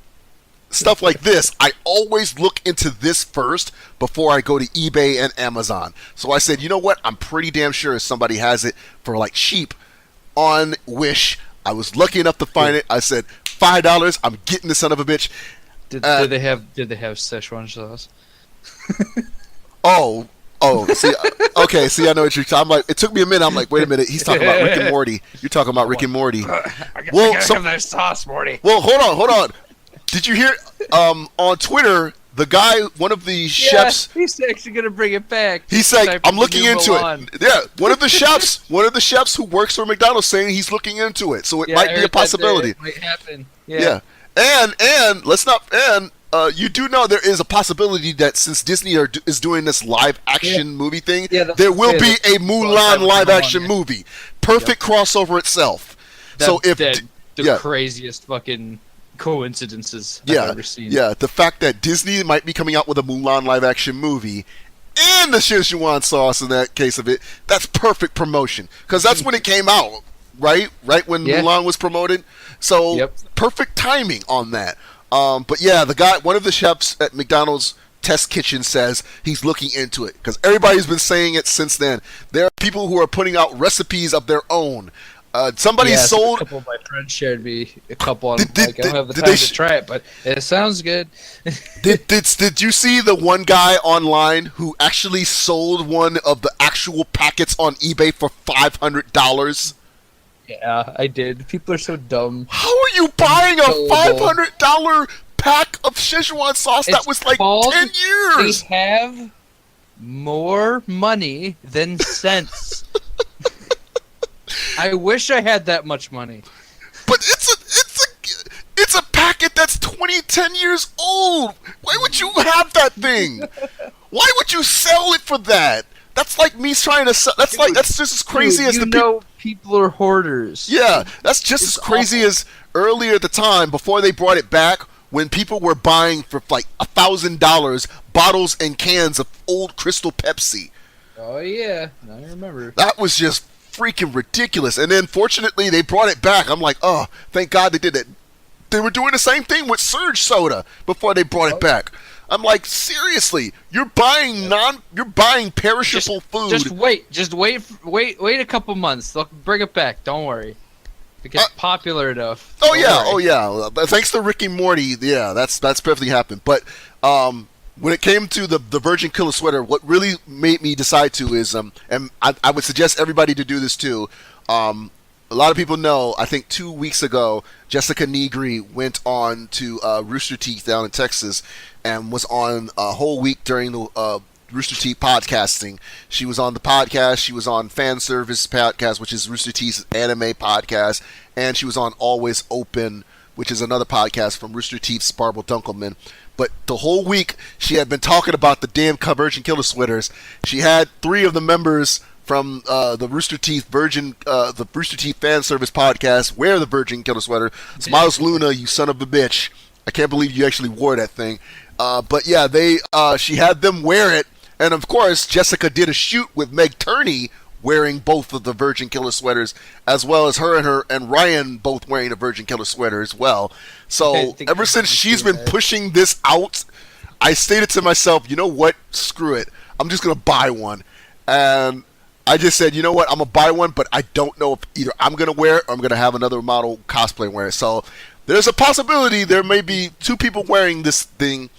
stuff like this, I always look into this first before I go to eBay and Amazon. So I said, you know what? I'm pretty damn sure somebody has it for like cheap on Wish. I was lucky enough to find it. I said, $5. I'm getting this son of a bitch. Did they have Szechuan sauce? Oh, see, okay, see, I know what you're talking about. It took me a minute. I'm like, wait a minute, he's talking about Rick and Morty. You're talking about Rick and Morty. Well, some of that sauce, Morty. Well, hold on. Did you hear, on Twitter, the guy, one of the chefs... he's actually going to bring it back. He's like, I'm looking into it. Yeah, one of the chefs who works for McDonald's saying he's looking into it, so it might be a possibility. It might happen. Yeah. And let's not you do know there is a possibility that since Disney is doing this live action movie thing, there will be a Mulan live action movie. Perfect crossover itself. So if the craziest fucking coincidences I've ever seen. Yeah, the fact that Disney might be coming out with a Mulan live action movie and the Szechuan sauce in that case of it, that's perfect promotion. Because that's when it came out, right? Right when Mulan was promoted. So perfect timing on that. But yeah, the guy, one of the chefs at McDonald's test kitchen says he's looking into it because everybody's been saying it since then. There are people who are putting out recipes of their own. Somebody sold. A couple of my friends shared me a couple. I don't have the time to try it, but it sounds good. Did you see the one guy online who actually sold one of the actual packets on eBay for $500? Yeah, I did. People are so dumb. How are you buying a $500 pack of Szechuan sauce that was like 10 years? They have more money than sense. I wish I had that much money. But it's a packet that's 10 years old. Why would you have that thing? Why would you sell it for that? That's like me trying to sell. That's just as crazy as the people are hoarders. Yeah, that's just as crazy as earlier at the time before they brought it back when people were buying for like $1,000 bottles and cans of old Crystal Pepsi. Oh yeah, I remember. That was just freaking ridiculous. And then fortunately they brought it back. I'm like, oh, thank God they did it. They were doing the same thing with Surge Soda before they brought it back. I'm like, seriously, you're buying perishable food. Just wait a couple months. They'll bring it back. Don't worry. It gets popular enough. Oh yeah. Thanks to Rick and Morty, yeah, that's perfectly happened. But when it came to the Virgin Killer Sweater, what really made me decide to is, and I would suggest everybody to do this too. A lot of people know, I think 2 weeks ago, Jessica Negri went on to Rooster Teeth down in Texas and was on a whole week during the Rooster Teeth podcasting. She was on the podcast, she was on Fan Service podcast, which is Rooster Teeth's anime podcast, and she was on Always Open, which is another podcast from Rooster Teeth's Barbara Dunkelman. But the whole week, she had been talking about the damn Virgin Killer Sweaters. She had 3 of the members from the Rooster Teeth Fan Service podcast wear the Virgin Killer Sweater. Smiles Luna, you son of a bitch. I can't believe you actually wore that thing. But yeah, she had them wear it. And of course, Jessica did a shoot with Meg Turney wearing both of the Virgin Killer Sweaters, as well as her and Ryan both wearing a Virgin Killer Sweater as well. So ever since she's been pushing this out, I stated to myself, you know what? Screw it. I'm just going to buy one. And I just said, you know what? I'm going to buy one, but I don't know if either I'm going to wear it or I'm going to have another model cosplay wear it. So there's a possibility there may be two people wearing this thing.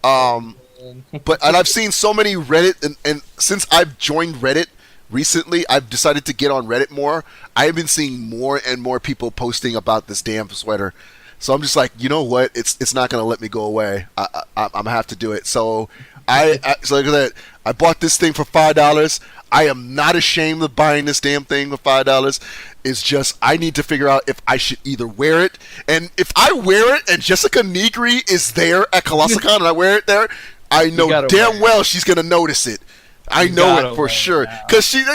But and I've seen so many Reddit, and since I've joined Reddit recently, I've decided to get on Reddit more. I've been seeing more and more people posting about this damn sweater. So I'm just like, you know what? It's not gonna let me go away. I'm gonna have to do it. So so like that, I bought this thing for $5. I am not ashamed of buying this damn thing for $5. It's just I need to figure out if I should either wear it, and if I wear it and Jessica Negri is there at Colossicon and I wear it there, I know damn well she's gonna notice it. I know it for sure, because she's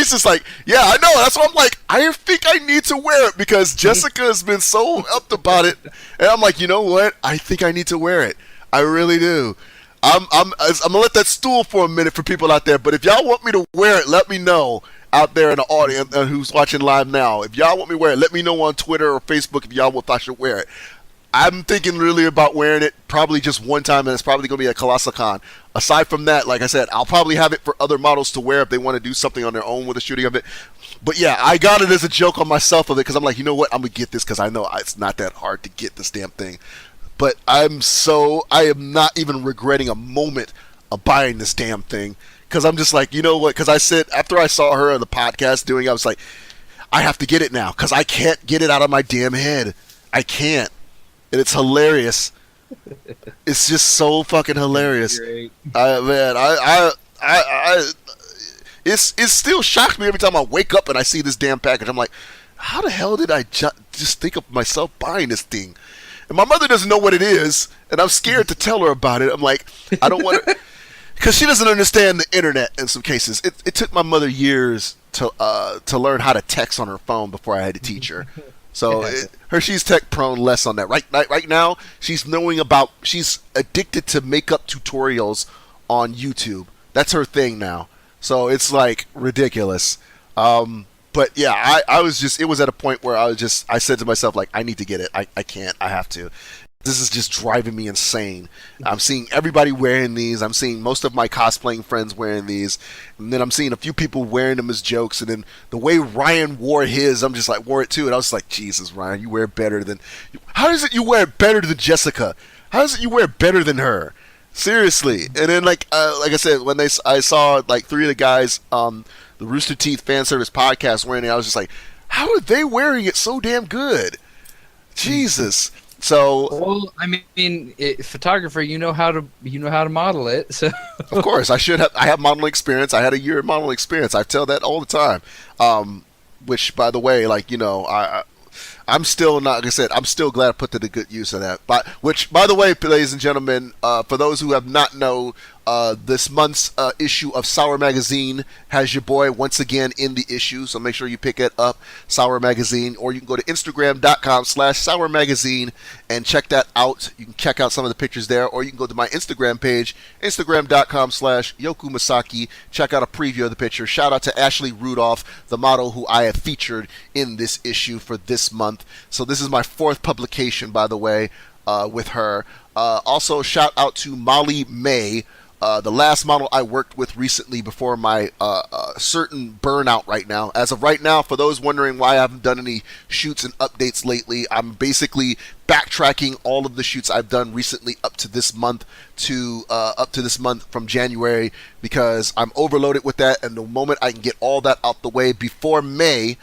just like, yeah, I know. That's why I'm like, I think I need to wear it because Jessica has been so upped about it, and I'm like, you know what? I think I need to wear it. I really do. I'm gonna let that stool for a minute for people out there. But if y'all want me to wear it, let me know out there in the audience who's watching live now. If y'all want me to wear it, let me know on Twitter or Facebook if y'all want I should wear it. I'm thinking really about wearing it probably just one time, and it's probably going to be at Colossicon. Aside from that, like I said, I'll probably have it for other models to wear if they want to do something on their own with a shooting of it. But yeah, I got it as a joke on myself of it because I'm like, you know what? I'm going to get this because I know it's not that hard to get this damn thing. But I am not even regretting a moment of buying this damn thing because I'm just like, you know what? Because I said, after I saw her on the podcast doing it, I was like, I have to get it now because I can't get it out of my damn head. I can't. And it's hilarious. It's just so fucking hilarious. It still shocks me every time I wake up and I see this damn package. I'm like, how the hell did I just think of myself buying this thing? And my mother doesn't know what it is, and I'm scared to tell her about it. I'm like, I don't want to, because she doesn't understand the internet in some cases. It took my mother years to learn how to text on her phone before I had to teach her. So she's tech prone less on that. Right now, she's addicted to makeup tutorials on YouTube. That's her thing now. So it's like ridiculous. But yeah, it was at a point where I said to myself, like, I need to get it. I can't. I have to. This is just driving me insane. I'm seeing everybody wearing these. I'm seeing most of my cosplaying friends wearing these. And then I'm seeing a few people wearing them as jokes. And then the way Ryan wore his, I'm just like, wore it too. And I was like, Jesus, Ryan, you wear better than... How is it you wear better than Jessica? How is it you wear better than her? Seriously. And then, like I said, when I saw, like, 3 of the guys, the Rooster Teeth fan service podcast wearing it, I was just like, how are they wearing it so damn good? Jesus. So, well, I mean, photographer, you know how to model it. So, of course, I have modeling experience. I had a year of modeling experience. I tell that all the time. Which, by the way, like, you know, I'm still not, like I said, I'm still glad I put to the good use of that. But which, by the way, ladies and gentlemen, for those who have not known, this month's issue of Sour Magazine has your boy once again in the issue, so make sure you pick it up, Sour Magazine, or you can go to Instagram.com/Sour Magazine and check that out. You can check out some of the pictures there, or you can go to my Instagram page, Instagram.com/Yoku Masaki, check out a preview of the picture. Shout out to Ashley Rudolph, the model who I have featured in this issue for this month. So this is my 4th publication, by the way, with her. Also, shout out to Molly May, the last model I worked with recently before my certain burnout right now. As of right now, for those wondering why I haven't done any shoots and updates lately, I'm basically backtracking all of the shoots I've done recently up to this month from January, because I'm overloaded with that, and the moment I can get all that out the way before May,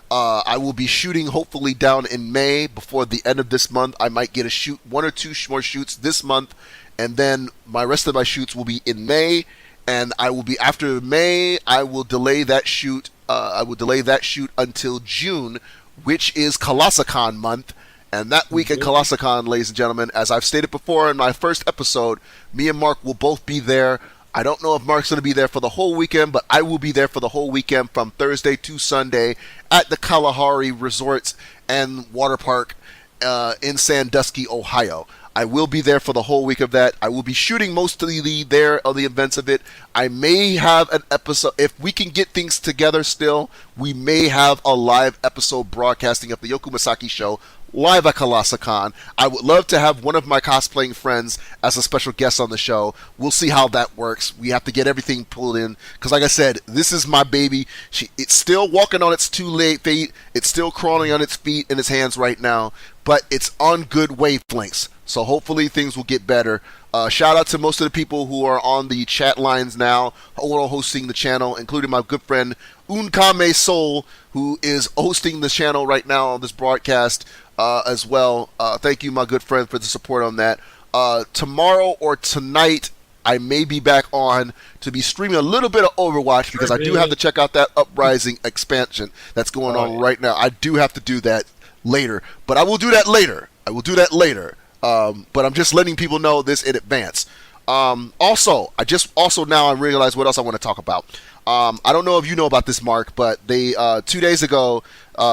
I will be shooting hopefully down in May. Before the end of this month, I might get 1 or 2 more shoots this month, and then my rest of my shoots will be in May. And I will be, after May, I will delay that shoot. Until June, which is Colossicon month. And that week at Colossicon, ladies and gentlemen, as I've stated before in my first episode, me and Marc will both be there. I don't know if Marc's going to be there for the whole weekend, but I will be there for the whole weekend from Thursday to Sunday at the Kalahari Resorts and Water Park in Sandusky, Ohio. I will be there for the whole week of that. I will be shooting mostly the events of it. I may have an episode, if we can get things together still, we may have a live episode broadcasting of the Yoku Masaki show live at Colossicon. I would love to have one of my cosplaying friends as a special guest on the show. We'll see how that works. We have to get everything pulled in, because like I said, this is my baby. It's still walking on its 2 feet. It's still crawling on its feet and its hands right now, but it's on good wavelengths. So hopefully things will get better. Shout out to most of the people who are on the chat lines now, who are hosting the channel, including my good friend Unkame Soul, who is hosting the channel right now on this broadcast as well. Thank you, my good friend, for the support on that. Tomorrow or tonight, I may be back on to be streaming a little bit of Overwatch because I do have to check out that Uprising expansion that's going on right now. I do have to do that later, but I will do that later. But I'm just letting people know this in advance. Also now I realize what else I want to talk about. I don't know if you know about this, Mark, but they 2 days ago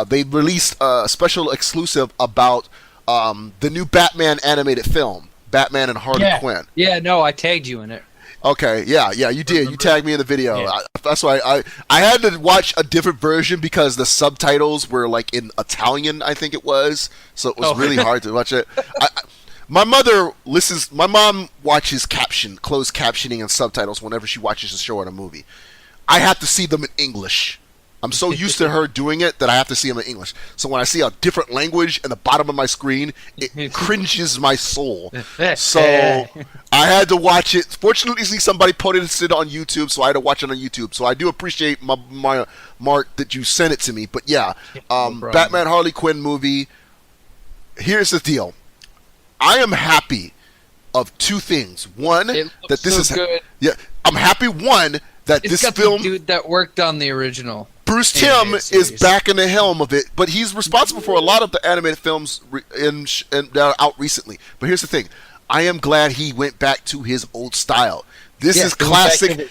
they released a special exclusive about the new Batman animated film, Batman and Harley Quinn. Yeah, no, I tagged you in it. Okay, yeah, you did. You tagged me in the video. Yeah. That's why I had to watch a different version because the subtitles were like in Italian, I think it was. So it was really hard to watch it. My mom watches closed captioning and subtitles whenever she watches a show or a movie. I have to see them in English. I'm so used to her doing it that I have to see them in English. So when I see a different language in the bottom of my screen, it cringes my soul. So I had to watch it. Fortunately, somebody posted it on YouTube, so I had to watch it on YouTube. So I do appreciate my Mark that you sent it to me. But yeah, Batman Harley Quinn movie. Here's the deal. I am happy of two things. One, that this is good. Yeah, I'm happy. One, that it's this film, the dude that worked on the original. Bruce Timm is back in the helm of it, but he's responsible for a lot of the animated films that are out recently. But here's the thing: I am glad he went back to his old style. This is classic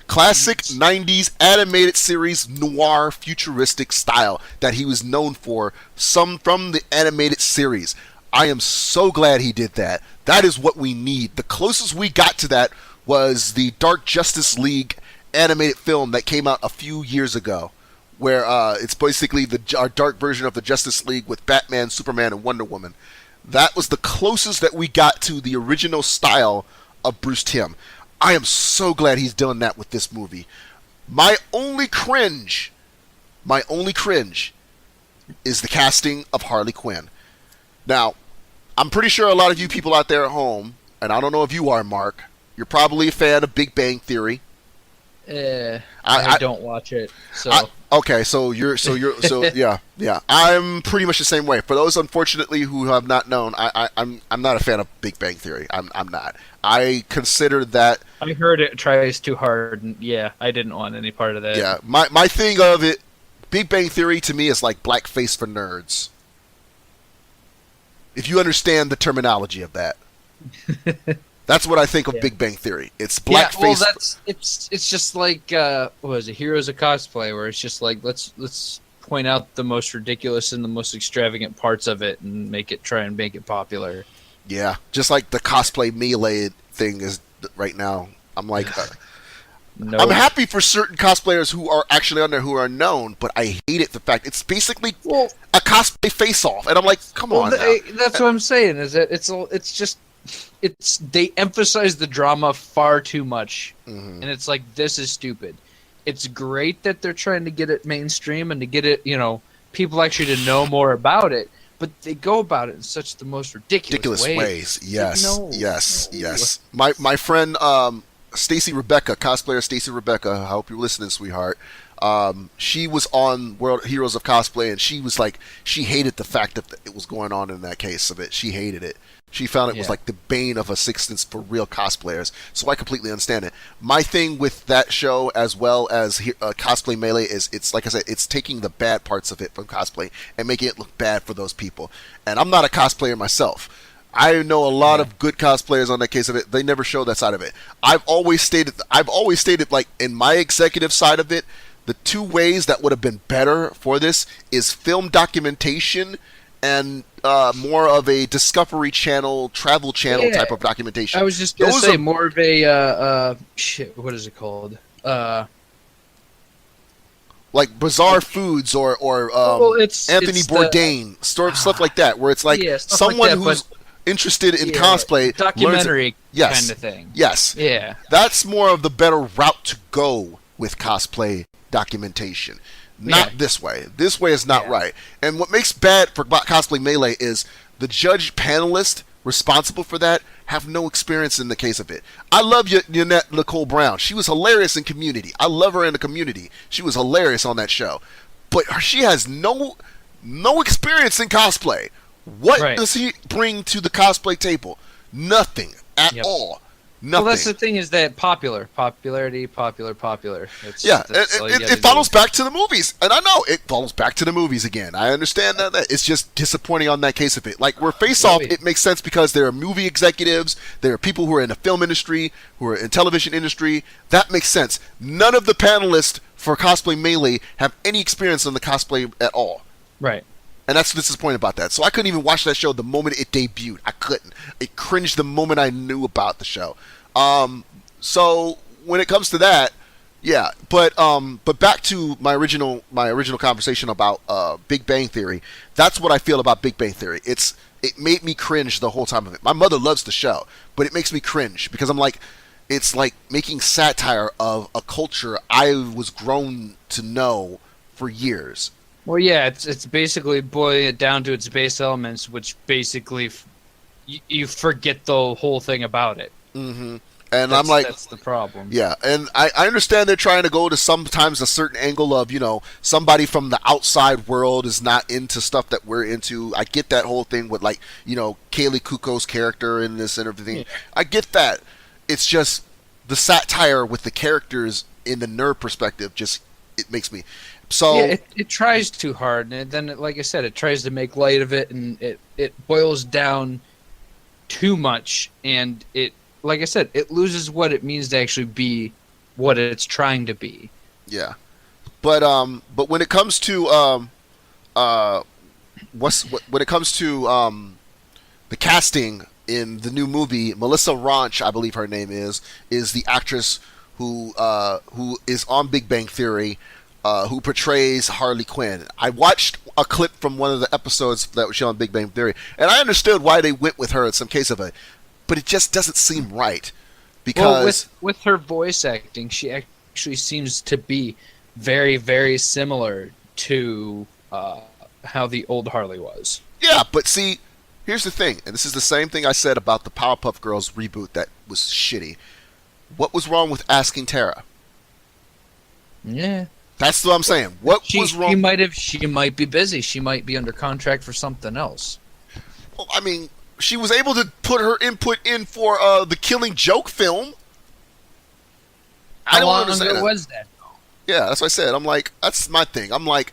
classic 90s animated series noir futuristic style that he was known for. Some from the animated series. I am so glad he did that. That is what we need. The closest we got to that was the Dark Justice League animated film that came out a few years ago, where it's basically our dark version of the Justice League with Batman, Superman, and Wonder Woman. That was the closest that we got to the original style of Bruce Timm. I am so glad he's done that with this movie. My only cringe is the casting of Harley Quinn. Now, I'm pretty sure a lot of you people out there at home, and I don't know if you are, Mark, you're probably a fan of Big Bang Theory. I don't watch it. So yeah. I'm pretty much the same way. For those, unfortunately, who have not known, I'm not a fan of Big Bang Theory. I'm not. I consider that. I heard it tries too hard, and I didn't want any part of that. Yeah, my thing of it, Big Bang Theory to me is like blackface for nerds. If you understand the terminology of that. That's what I think of Big Bang Theory. It's blackface. Yeah, well, it's just like what was it? Heroes of Cosplay, where it's just like let's point out the most ridiculous and the most extravagant parts of it and try and make it popular. Yeah, just like the cosplay melee thing is right now. I'm like, no. I'm happy for certain cosplayers who are actually on there who are known, but I hate it. The fact it's basically a cosplay face-off, and I'm like, come on. That's what I'm saying. Is that they emphasize the drama far too much, and it's like, this is stupid. It's great that they're trying to get it mainstream and to get it, people actually to know more about it, but they go about it in such the most ridiculous ways. Yes, like, yes. My friend Stacy Rebecca, cosplayer Stacy Rebecca, I hope you're listening, sweetheart. She was on World Heroes of Cosplay, and she was like, she hated the fact that it was going on in that case of it. She hated it. She found it was like the bane of existence for real cosplayers. So I completely understand it. My thing with that show, as well as Cosplay Melee, is it's like I said, it's taking the bad parts of it from cosplay and making it look bad for those people. And I'm not a cosplayer myself. I know a lot of good cosplayers on that case of it. They never show that side of it. I've always stated, like, in my executive side of it, the two ways that would have been better for this is film documentation and more of a Discovery Channel, Travel Channel type of documentation. I was just going to say more of a what is it called? Like Bizarre Foods or Anthony Bourdain, stuff like that, where it's like someone like that, who's interested in cosplay, documentary kind of thing. Yes, yeah, that's more of the better route to go with cosplay documentation. Not this way. This way is not right. And what makes bad for Cosplay Melee is the judge panelist responsible for that have no experience in the case of it. I love Yannette Nicole Brown. She was hilarious in Community. I love her in the Community. She was hilarious on that show. But she has no experience in cosplay. What does he bring to the cosplay table? Nothing at all. Nothing. Well, that's the thing, is that popularity. It follows back to the movies, and I know it follows back to the movies again. I understand that. It's just disappointing on that case of it. Like where Face Off, it makes sense because there are movie executives, there are people who are in the film industry, who are in television industry. That makes sense. None of the panelists for Cosplay Melee have any experience in the cosplay at all. Right. And that's disappointing about that. So I couldn't even watch that show the moment it debuted. I couldn't. It cringed the moment I knew about the show. So when it comes to that, yeah. But back to my original conversation about Big Bang Theory. That's what I feel about Big Bang Theory. It made me cringe the whole time of it. My mother loves the show, but it makes me cringe because I'm like, it's like making satire of a culture I was grown to know for years. Well, yeah, it's basically boiling it down to its base elements, which basically you forget the whole thing about it. Mm-hmm. And I'm like, that's the problem. Yeah, and I understand they're trying to go to sometimes a certain angle of, somebody from the outside world is not into stuff that we're into. I get that whole thing with like, Kaylee Kuko's character in this and everything. Yeah. I get that. It's just the satire with the characters in the nerd perspective it makes me. So yeah, it tries too hard, and then, like I said, it tries to make light of it, and it boils down too much, and like I said, it loses what it means to actually be what it's trying to be. Yeah, but when it comes to when it comes to the casting in the new movie, Melissa Ranch, I believe her name is the actress who is on Big Bang Theory. Who portrays Harley Quinn. I watched a clip from one of the episodes that was shown on Big Bang Theory, and I understood why they went with her in some case of it, but it just doesn't seem right. Because with her voice acting, she actually seems to be very, very similar to how the old Harley was. Yeah, but see, here's the thing, and this is the same thing I said about the Powerpuff Girls reboot that was shitty. What was wrong with asking Tara? Yeah. That's what I'm saying. What was wrong? She might be busy. She might be under contract for something else. Well, I mean, she was able to put her input in for the Killing Joke film. I don't understand. How long was that? Yeah, that's what I said. I'm like, that's my thing. I'm like,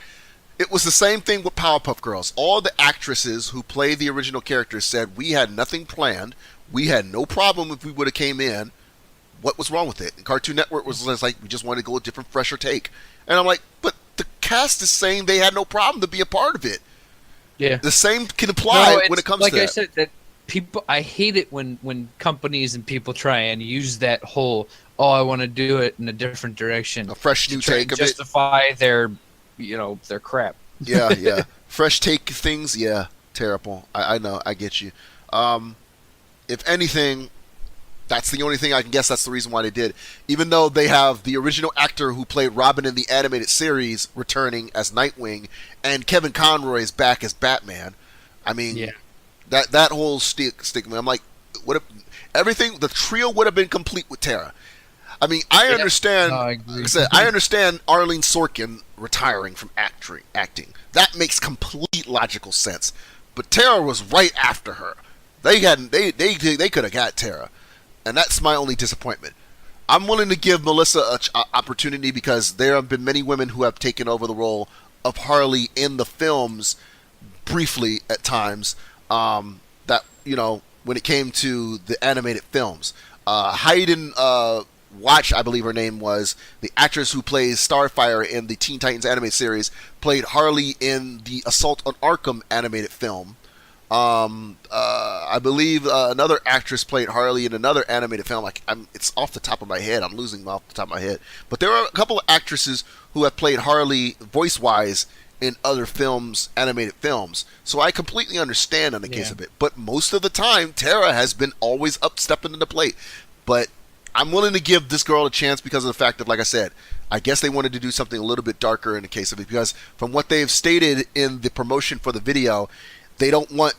it was the same thing with Powerpuff Girls. All the actresses who played the original characters said we had nothing planned. We had no problem if we would have came in. What was wrong with it? And Cartoon Network was just like, we just wanted to go a different, fresher take. And I'm like, but the cast is saying they had no problem to be a part of it. Yeah. The same can apply when it comes to that. Like I said, that people, I hate it when companies and people try and use that whole, I want to do it in a different direction. A fresh new take of it. Justify their crap. Yeah, yeah. Fresh take things, yeah. Terrible. I know, I get you. If anything, that's the only thing I can guess that's the reason why they did. Even though they have the original actor who played Robin in the animated series returning as Nightwing, and Kevin Conroy is back as Batman. I mean, yeah. that whole stigma. I'm like, the trio would have been complete with Tara. I mean, I understand. Like I said, I understand Arlene Sorkin retiring from acting. That makes complete logical sense. But Tara was right after her. They could have got Tara. And that's my only disappointment. I'm willing to give Melissa an opportunity because there have been many women who have taken over the role of Harley in the films briefly at times. That, when it came to the animated films. Hayden Watch, I believe her name was, the actress who plays Starfire in the Teen Titans animated series, played Harley in the Assault on Arkham animated film. I believe another actress played Harley in another animated film. It's off the top of my head. I'm losing off the top of my head. But there are a couple of actresses who have played Harley voice-wise in other films, animated films. So I completely understand on the case of it. But most of the time, Tara has been always up stepping to the plate. But I'm willing to give this girl a chance because of the fact that, like I said, I guess they wanted to do something a little bit darker in the case of it, because from what they've stated in the promotion for the video, they don't want,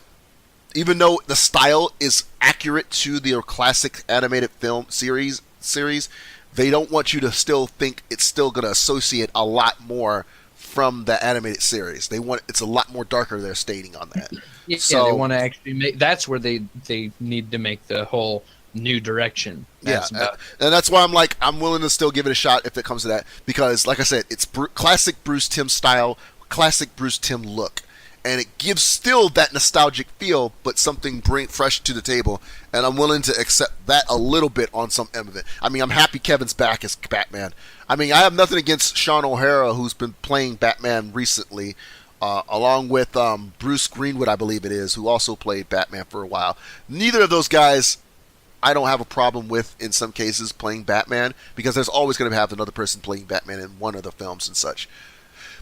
even though the style is accurate to the classic animated film series, they don't want you to still think it's still going to associate a lot more from the animated series. They want, it's a lot more darker. They're stating on that. Yeah, So they want to actually make. That's where they need to make the whole new direction. yeah, and that's why I'm like, I'm willing to still give it a shot if it comes to that, because like I said, it's classic Bruce Timm style, classic Bruce Timm look, and it gives still that nostalgic feel, but something bring fresh to the table, and I'm willing to accept that a little bit on some end of it. I mean, I'm happy Kevin's back as Batman. I mean, I have nothing against Sean O'Hara, who's been playing Batman recently, along with Bruce Greenwood, I believe it is, who also played Batman for a while. Neither of those guys I don't have a problem with, in some cases, playing Batman, because there's always going to have another person playing Batman in one of the films and such.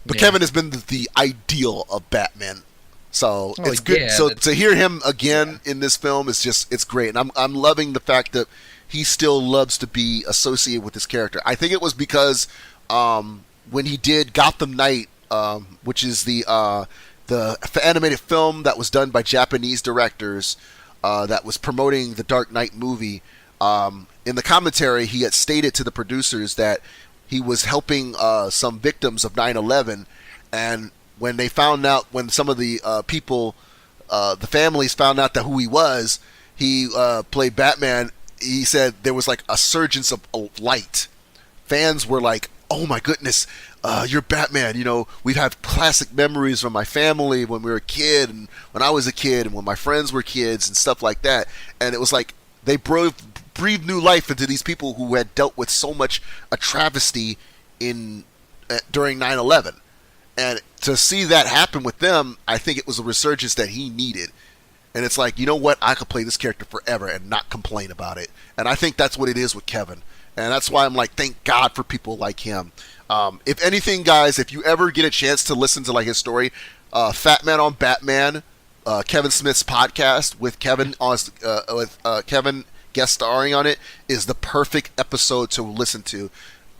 But Yeah. Kevin has been the ideal of Batman, so Oh, it's good. yeah, So that's- to hear him again in this film is just, it's great, and I'm loving the fact that he still loves to be associated with this character. I think it was because when he did Gotham Knight, which is the animated film that was done by Japanese directors, that was promoting the Dark Knight movie. In the commentary, he had stated to the producers that he was helping some victims of 9/11, and when they found out, when some of the people, the families found out that who he was, he played Batman. He said there was like a surgence of light. Fans were like, "Oh my goodness, you're Batman." You know, we've had classic memories from my family when we were a kid, and when I was a kid, and when my friends were kids, and stuff like that. And it was like they breathed new life into these people who had dealt with so much a travesty in during 9/11. And to see that happen with them, I think it was a resurgence that he needed. And it's like, you know what? I could play this character forever and not complain about it. And I think that's what it is with Kevin. And that's why I'm like, thank God for people like him. If anything, guys, if you ever get a chance to listen to like his story, Fat Man on Batman, Kevin Smith's podcast with Kevin Kevin guest starring on it, is the perfect episode to listen to.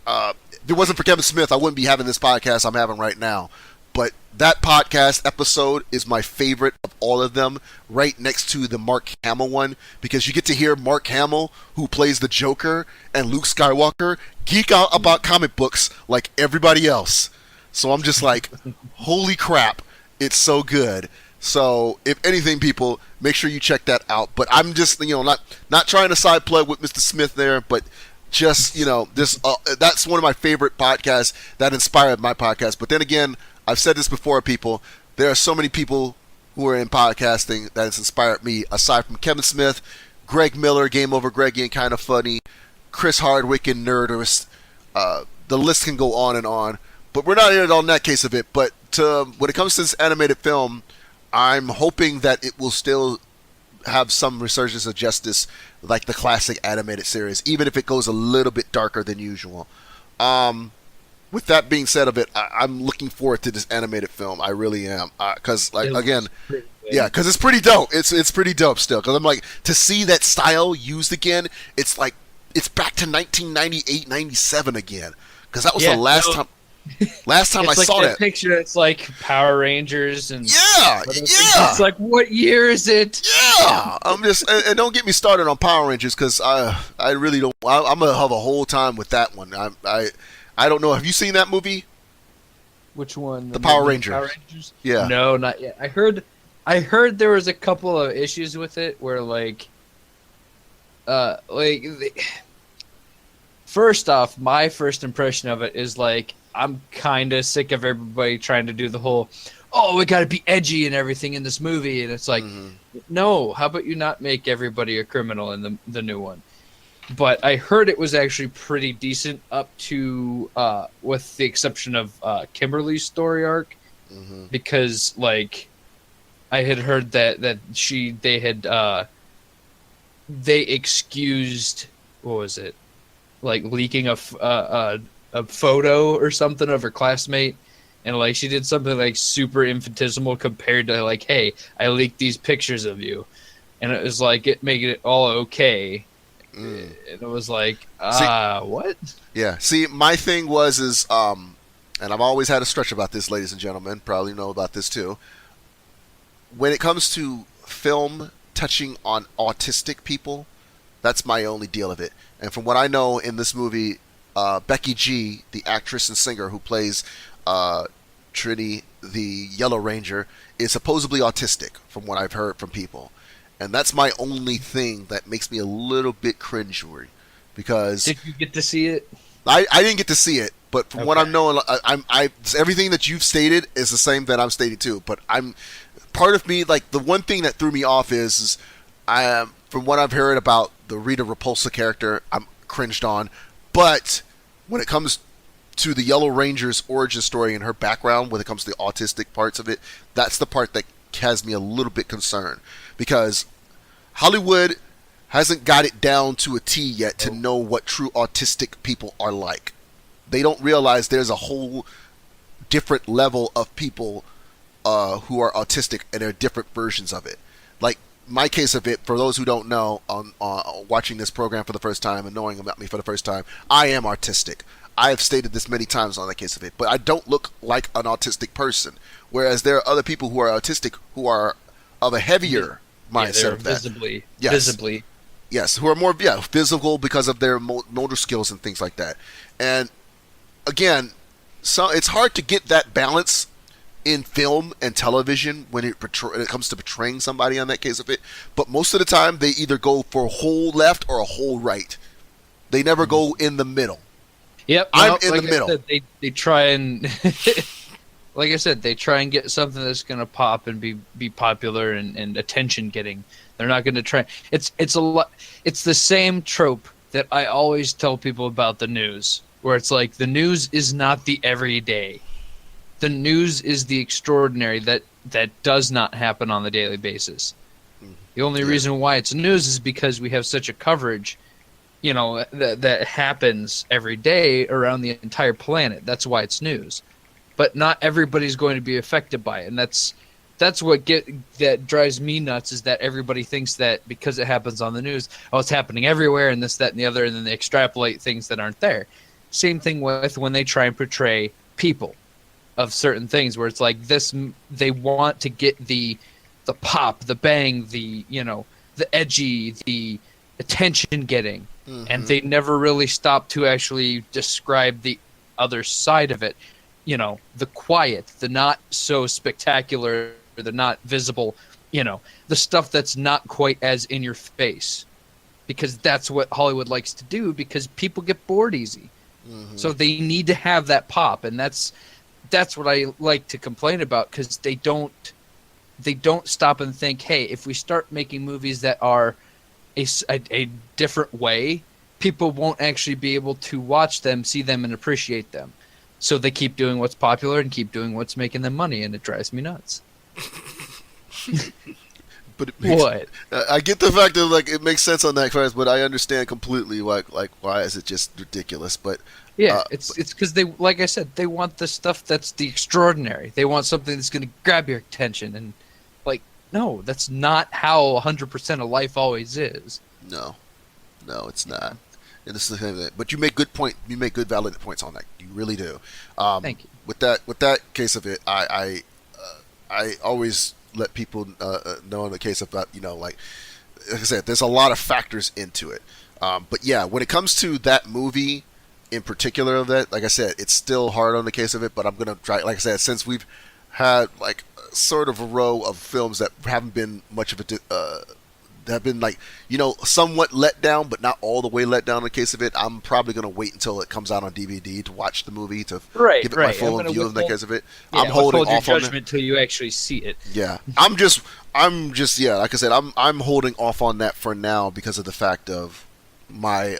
If it wasn't for Kevin Smith, I wouldn't be having this podcast I'm having right now. But that podcast episode is my favorite of all of them, right next to the Mark Hamill one, because you get to hear Mark Hamill, who plays the Joker, and Luke Skywalker geek out about comic books like everybody else. So I'm just like, holy crap, it's so good. So if anything, people, make sure you check that out. But I'm just, not trying to side plug with Mr. Smith there, but just, this that's one of my favorite podcasts that inspired my podcast. But then again, I've said this before, people, there are so many people who are in podcasting that has inspired me, aside from Kevin Smith, Greg Miller, Game Over Greggy and Kind of Funny, Chris Hardwick and Nerdist. The list can go on and on. But we're not here on that case of it. But when it comes to this animated film, I'm hoping that it will still have some resurgence of justice like the classic animated series, even if it goes a little bit darker than usual. With that being said of it, I'm looking forward to this animated film. I really am. Because, again, yeah, because it's pretty dope. It's pretty dope still. Because I'm like, to see that style used again, it's like, it's back to 1998, 97 again. Because that was the last time. Last time I like saw that picture, it's like Power Rangers and yeah. It's like, what year is it? Yeah, I'm just, and don't get me started on Power Rangers, because I really don't. I'm gonna have a whole time with that one. I don't know. Have you seen that movie? Which one? The Power movie Rangers. Power Rangers? Yeah. No, not yet. I heard there was a couple of issues with it where first off, my first impression of it is like, I'm kind of sick of everybody trying to do the whole, oh, we got to be edgy and everything in this movie, and it's like, no, how about you not make everybody a criminal in the new one? But I heard it was actually pretty decent up to, with the exception of Kimberly's story arc, because like I had heard that they excused, what was it, like leaking a photo or something of her classmate, and like she did something like super infinitesimal compared to like, hey, I leaked these pictures of you, and it was like it making it all okay. Mm. And it was like, See, what? yeah. See, my thing and I've always had a stretch about this, ladies and gentlemen. Probably know about this too. When it comes to film touching on autistic people, that's my only deal of it. And from what I know in this movie, Becky G, the actress and singer who plays uh, Trini, the Yellow Ranger, is supposedly autistic, from what I've heard from people. And that's my only thing that makes me a little bit cringeworthy, because Did you get to see it? I didn't get to see it, but from what Okay. I'm knowing, everything that you've stated is the same that I'm stating too. But I'm part of me, like the one thing that threw me off is I from what I've heard about the Rita Repulsa character, I'm cringed on. But when it comes to the Yellow Ranger's origin story and her background, when it comes to the autistic parts of it, that's the part that has me a little bit concerned, because Hollywood hasn't got it down to a T yet to know what true autistic people are like. They don't realize there's a whole different level of people who are autistic, and there are different versions of it. Like my case of it, for those who don't know, on watching this program for the first time and knowing about me for the first time, I am autistic. I have stated this many times on the case of it, but I don't look like an autistic person. Whereas there are other people who are autistic who are of a heavier Yeah, mindset they're of that. visibly, Yes. visibly. Yes, who are more physical because of their motor skills and things like that. And again, so it's hard to get that balance in film and television when when it comes to portraying somebody on that case of it. But most of the time, they either go for a whole left or a whole right. They never go in the middle. Yep. I'm no, in like the I middle. said, they try and, like I said, they try and get something that's gonna pop and be popular and attention getting. They're not gonna try. It's a lot. It's the same trope that I always tell people about the news, where it's like the news is not the everyday. The news is the extraordinary that does not happen on the daily basis. The only Yeah. reason why it's news is because we have such a coverage, that happens every day around the entire planet. That's why it's news. But not everybody's going to be affected by it, and that's what that drives me nuts, is that everybody thinks that because it happens on the news, oh, it's happening everywhere, and this, that, and the other, and then they extrapolate things that aren't there. Same thing with when they try and portray people of certain things, where it's like this, they want to get the pop, the bang, the edgy, the attention getting, and they never really stop to actually describe the other side of it. The quiet, the not so spectacular, the not visible, the stuff that's not quite as in your face, because that's what Hollywood likes to do, because people get bored easy. So they need to have that pop, and that's what I like to complain about, because they don't stop and think, hey, if we start making movies that are a different way, people won't actually be able to watch them, see them, and appreciate them. So they keep doing what's popular and keep doing what's making them money, and it drives me nuts. But it makes, What? I get the fact that it makes sense on that first, but I understand completely why is it just ridiculous. But Yeah, it's because they, like I said, they want the stuff that's the extraordinary. They want something that's going to grab your attention, and no, that's not how 100% of life always is. no, it's not. And this is the thing but you make good point. You make good, valid points on that. You really do. Thank you. With that case of it, I always let people know in the case of that. Like I said, there's a lot of factors into it. But yeah, when it comes to that movie in particular, of that, like I said, it's still hard on the case of it. But I'm gonna try. Like I said, since we've had sort of a row of films that haven't been much of a that have been somewhat let down, but not all the way let down in the case of it. I'm probably going to wait until it comes out on DVD to watch the movie, to give it my full view in the case of it. Yeah, I'm holding withhold off your on judgment till you actually see it. yeah. I'm just yeah, like I said, I'm holding off on that for now because of the fact of my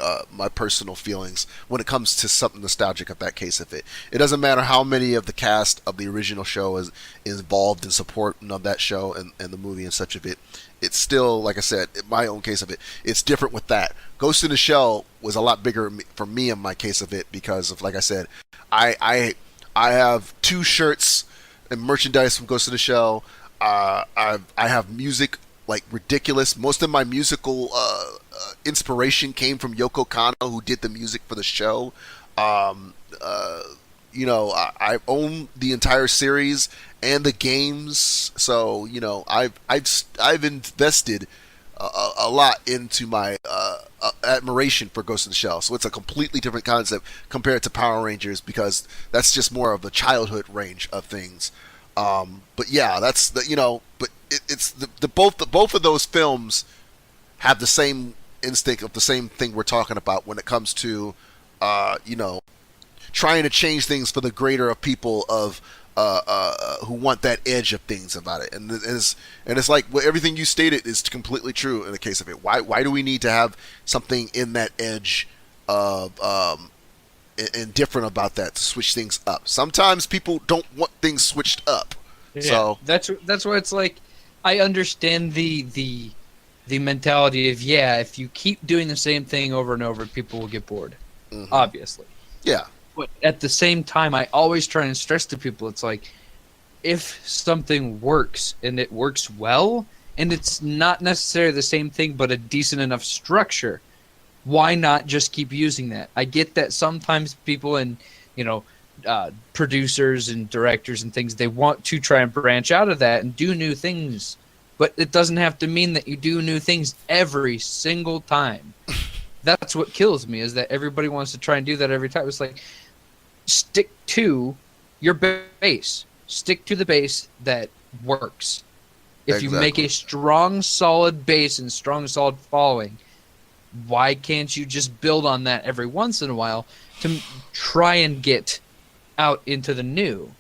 personal feelings when it comes to something nostalgic of that case of it. It doesn't matter how many of the cast of the original show is involved in supporting of that show and the movie and such of it. It's still, like I said, in my own case of it, it's different with that. Ghost in the Shell was a lot bigger for me in my case of it because of, like I said, I have 2 shirts and merchandise from Ghost in the Shell. I have music ridiculous. Most of my musical inspiration came from Yoko Kanno, who did the music for the show. Um, uh, I own the entire series and the games, so I've invested a lot into my admiration for Ghost in the Shell. So it's a completely different concept compared to Power Rangers, because that's just more of the childhood range of things. But yeah, that's the but it's the both of those films have the same instinct of the same thing we're talking about when it comes to trying to change things for the greater of people of who want that edge of things about it, and it's like, well, everything you stated is completely true in the case of it. Why do we need to have something in that edge of and different about that to switch things up? Sometimes people don't want things switched up. Yeah, So that's why it's like, I understand the mentality of, yeah, if you keep doing the same thing over and over, people will get bored. mm-hmm. Obviously. Yeah. But at the same time, I always try and stress to people, it's like, if something works and it works well, and it's not necessarily the same thing but a decent enough structure, why not just keep using that? I get that sometimes people and producers and directors and things, they want to try and branch out of that and do new things, but it doesn't have to mean that you do new things every single time. That's what kills me, is that everybody wants to try and do that every time. It's like, stick to your base. Stick to the base that works. If you make a strong, solid base and strong, solid following, why can't you just build on that every once in a while to try and get out into the new?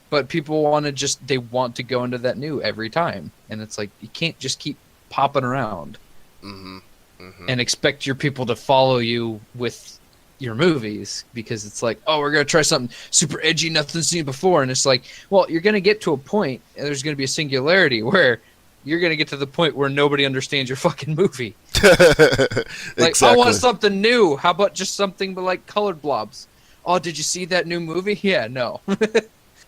But people want to go into that new every time. And it's like, you can't just keep popping around. Mm-hmm. Mm-hmm. And expect your people to follow you with your movies, because it's like, oh, we're going to try something super edgy, nothing seen before. And it's like, well, you're going to get to a point, and there's going to be a singularity where you're going to get to the point where nobody understands your fucking movie. Like, Exactly. I want something new. How about just something but like colored blobs? Oh, did you see that new movie? Yeah, no.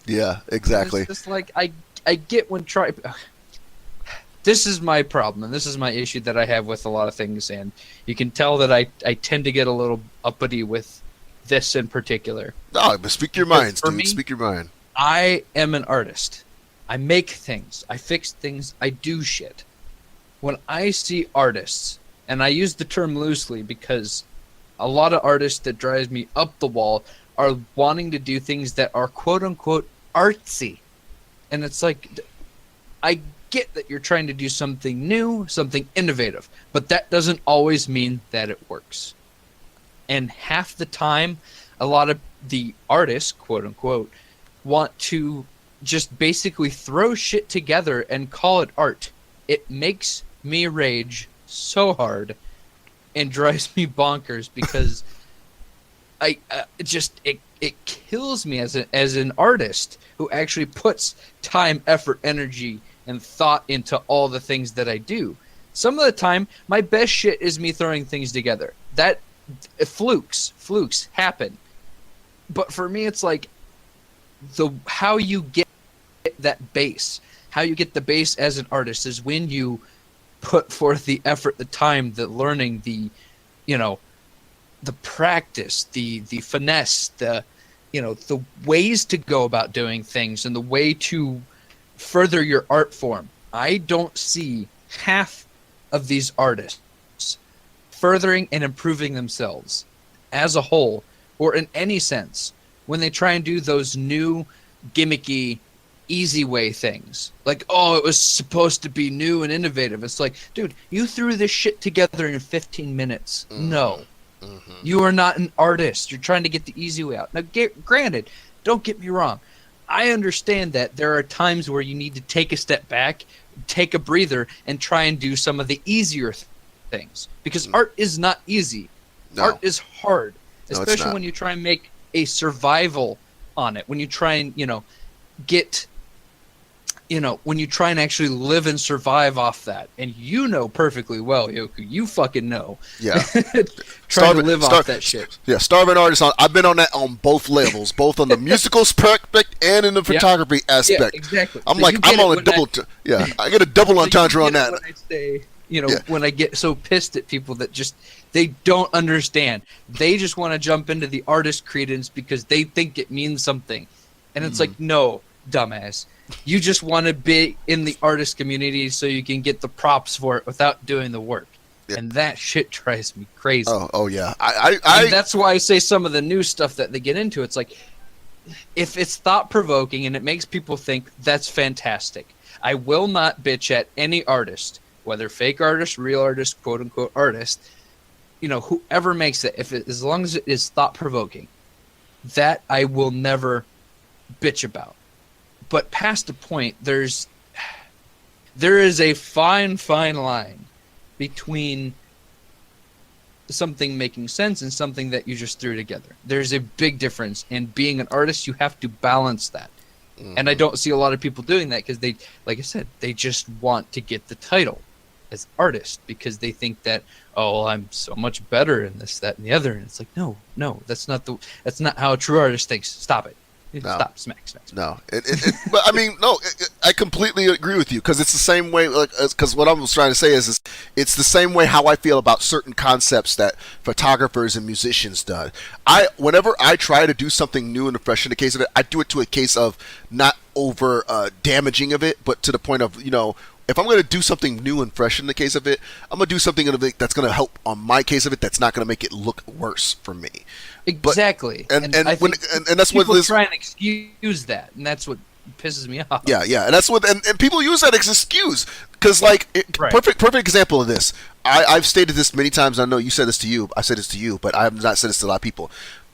Yeah, exactly. It's just like, I get when this is my problem, and this is my issue that I have with a lot of things, and you can tell that I tend to get a little uppity with this in particular. No, but speak your minds, For dude. me, Speak your mind. I am an artist. I make things. I fix things. I do shit. When I see artists, and I use the term loosely because a lot of artists that drives me up the wall are wanting to do things that are quote-unquote artsy. And it's like, I get that you're trying to do something new, something innovative, but that doesn't always mean that it works. And half the time, a lot of the artists, quote unquote, want to just basically throw shit together and call it art. It makes me rage so hard and drives me bonkers, because it kills me as an artist who actually puts time, effort, energy, and thought into all the things that I do. Some of the time, my best shit is me throwing things together. That flukes happen. But for me, it's like how you get that base, how you get the base as an artist, is when you put forth the effort, the time, the learning, the practice, the finesse, the ways to go about doing things, and the way to further your art form. I don't see half of these artists furthering and improving themselves as a whole, or in any sense, when they try and do those new gimmicky easy way things. Like, oh, it was supposed to be new and innovative. It's like, dude, you threw this shit together in 15 minutes. Mm-hmm. No. Mm-hmm. You are not an artist. You're trying to get the easy way out. Now, granted, don't get me wrong. I understand that there are times where you need to take a step back, take a breather, and try and do some of the easier things. Because art is not easy. No. Art is hard. Especially when you try and make a survival on it. When you try and, when you try and actually live and survive off that. And you know perfectly well, Yoku, you fucking know. Yeah. Trying to live off that shit. Yeah, starving artist. I've been on that on both levels, both on the musical aspect and in the photography aspect. Yeah, exactly. I'm so like, I'm on a double. I get a double entendre on that. When I say Yeah. when I get so pissed at people that just they don't understand. They just want to jump into the artist credence because they think it means something. And it's like, no, dumbass. You just want to be in the artist community so you can get the props for it without doing the work. Yeah. And that shit drives me crazy. Oh yeah. And that's why I say some of the new stuff that they get into, it's like, if it's thought-provoking and it makes people think, that's fantastic. I will not bitch at any artist, whether fake artist, real artist, quote-unquote artist, whoever makes it, as long as it is thought-provoking, that I will never bitch about. But past a point, there is a fine line between something making sense and something that you just threw together. There's a big difference, and being an artist, you have to balance that. And I don't see a lot of people doing that because they, like I said, they just want to get the title as artist because they think that, oh, well, I'm so much better in this, that, and the other. And it's like, no, that's not how a true artist thinks. Stop it. No. Stop. Smack. No, but I mean, no, I completely agree with you because it's the same way. Because what I was trying to say is it's the same way how I feel about certain concepts that photographers and musicians do. Whenever I try to do something new and fresh in the case of it, I do it to a case of not over damaging of it, but to the point of if I'm going to do something new and fresh in the case of it, I'm going to do something that's going to help on my case of it. That's not going to make it look worse for me. Exactly. And that's what people try and excuse that, and that's what pisses me off. Yeah, and that's what and people use that as excuse because Right. perfect example of this. I've stated this many times. I know you said this to you. I said this to you, but I have not said this to a lot of people.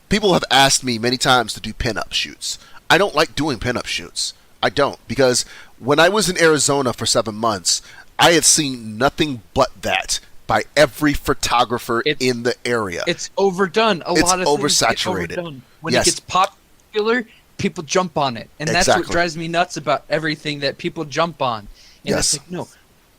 People have asked me many times to do pinup shoots. I don't like doing pinup shoots. I don't because when I was in Arizona for 7 months, I had seen nothing but that by every photographer in the area. It's overdone. It's oversaturated. Things get overdone. When it gets popular, people jump on it. And that's what drives me nuts about everything that people jump on. And it's like, no,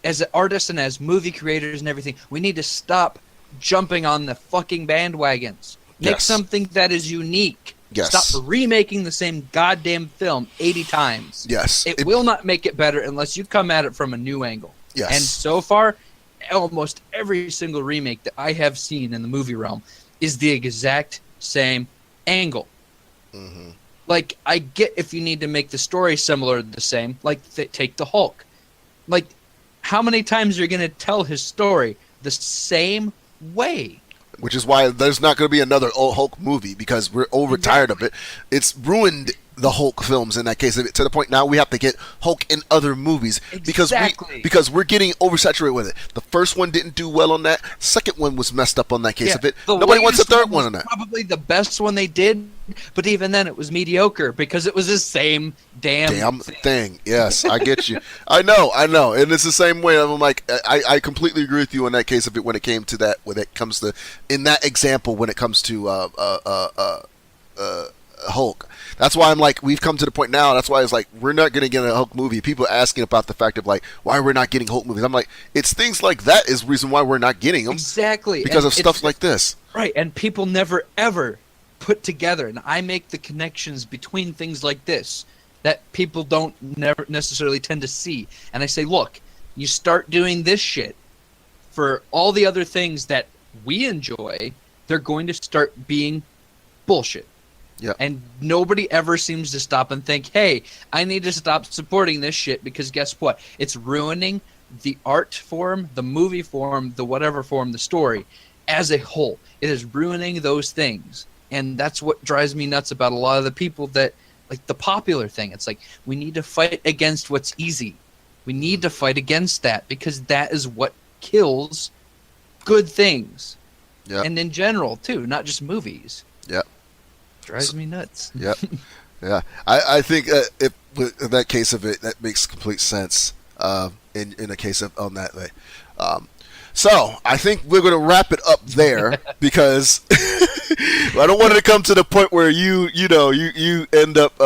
as artists and as movie creators and everything, we need to stop jumping on the fucking bandwagons. Make something that is unique. Yes. Stop remaking the same goddamn film 80 times. Yes. It will not make it better unless you come at it from a new angle. Yes. And so far, almost every single remake that I have seen in the movie realm is the exact same angle. Mm-hmm. Like, I get if you need to make the story similar the same, like take the Hulk. Like, how many times are you going to tell his story the same way? Which is why there's not going to be another Hulk movie because we're overtired of it. It's ruined the Hulk films in that case to the point now we have to get Hulk in other movies because we're getting oversaturated with it. The first one didn't do well on that. Second one was messed up on that case of it. Nobody wants a third one on that. Probably the best one they did, but even then it was mediocre because it was the same damn thing. Yes, I get you. I know, and it's the same way. I'm like, I completely agree with you on that case of it when it came to that. When it comes to in that example, when it comes to Hulk. That's why I'm like, we've come to the point now. That's why it's like, we're not going to get a Hulk movie. People are asking about the fact of like, why we're not getting Hulk movies. I'm like, it's things like that is the reason why we're not getting them. Exactly. Because of stuff like this. Right. And people never, ever put together. And I make the connections between things like this that people don't never necessarily tend to see. And I say, look, you start doing this shit for all the other things that we enjoy, they're going to start being bullshit. Yep. And nobody ever seems to stop and think, hey, I need to stop supporting this shit because guess what? It's ruining the art form, the movie form, the whatever form, the story as a whole. It is ruining those things. And that's what drives me nuts about a lot of the people that, like the popular thing. It's like, we need to fight against what's easy. We need to fight against that because that is what kills good things. Yep. And in general, too, not just movies. Yep. Drives me nuts. Yep. Yeah. I think in that case of it, that makes complete sense in a case of on that way. So I think we're going to wrap it up there because I don't want it to come to the point where you end up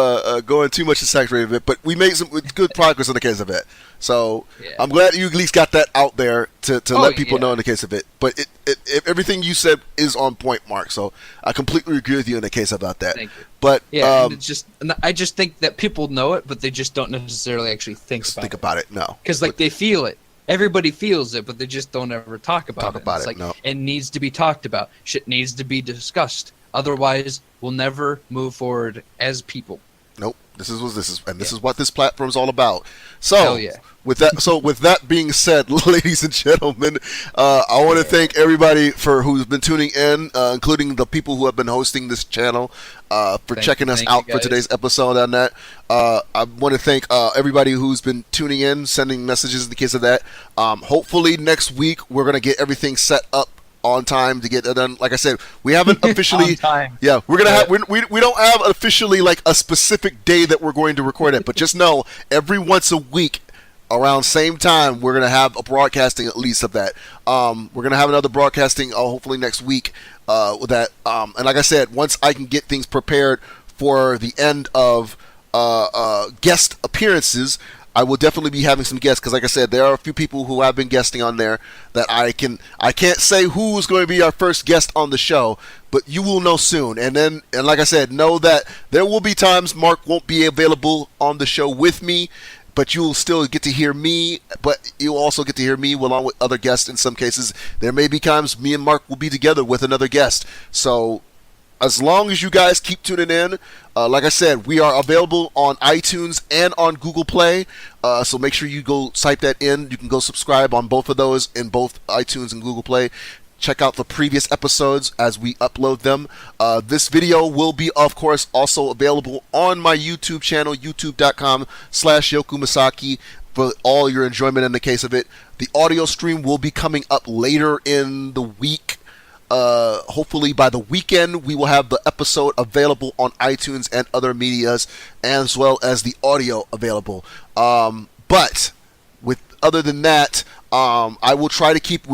going too much to saturated it. But we made some good progress in the case of it. So yeah. I'm glad you at least got that out there to let people know in the case of it. But everything you said is on point, Mark. So I completely agree with you in the case about that. Thank you. But yeah, I just think that people know it, but they just don't necessarily actually think about it. No, because they feel it. everybody feels it, but they just don't ever talk about it. It's like, no. it needs to be talked about. Shit needs to be discussed. Otherwise, we'll never move forward as people. Nope. This is what this platform is all about. So, Hell yeah. with that being said, ladies and gentlemen, I want to thank everybody for who's been tuning in, including the people who have been hosting this channel, for checking us out for today's episode on that. I want to thank everybody who's been tuning in, sending messages in the case of that. Hopefully next week we're gonna get everything set up on time to get it done. Like I said, we haven't officially. On time. Yeah, we're gonna have. We don't have officially like a specific day that we're going to record it, but just know every once a week, around same time, we're gonna have a broadcasting at least of that. We're gonna have another broadcasting hopefully next week with that. And like I said, once I can get things prepared for the end of guest appearances, I will definitely be having some guests, because like I said, there are a few people who have been guesting on there that I can't say who's going to be our first guest on the show, but you will know soon. And like I said, know that there will be times Mark won't be available on the show with me, but you'll still get to hear me, but you'll also get to hear me along with other guests. In some cases, there may be times me and Mark will be together with another guest. So as long as you guys keep tuning in, like I said, we are available on iTunes and on Google Play. So make sure you go type that in. You can go subscribe on both of those in both iTunes and Google Play. Check out the previous episodes as we upload them. This video will be, of course, also available on my YouTube channel, youtube.com/Yoku Masaki, for all your enjoyment in the case of it. The audio stream will be coming up later in the week. Hopefully by the weekend we will have the episode available on iTunes and other medias, as well as the audio available. But with other than that, we will try to keep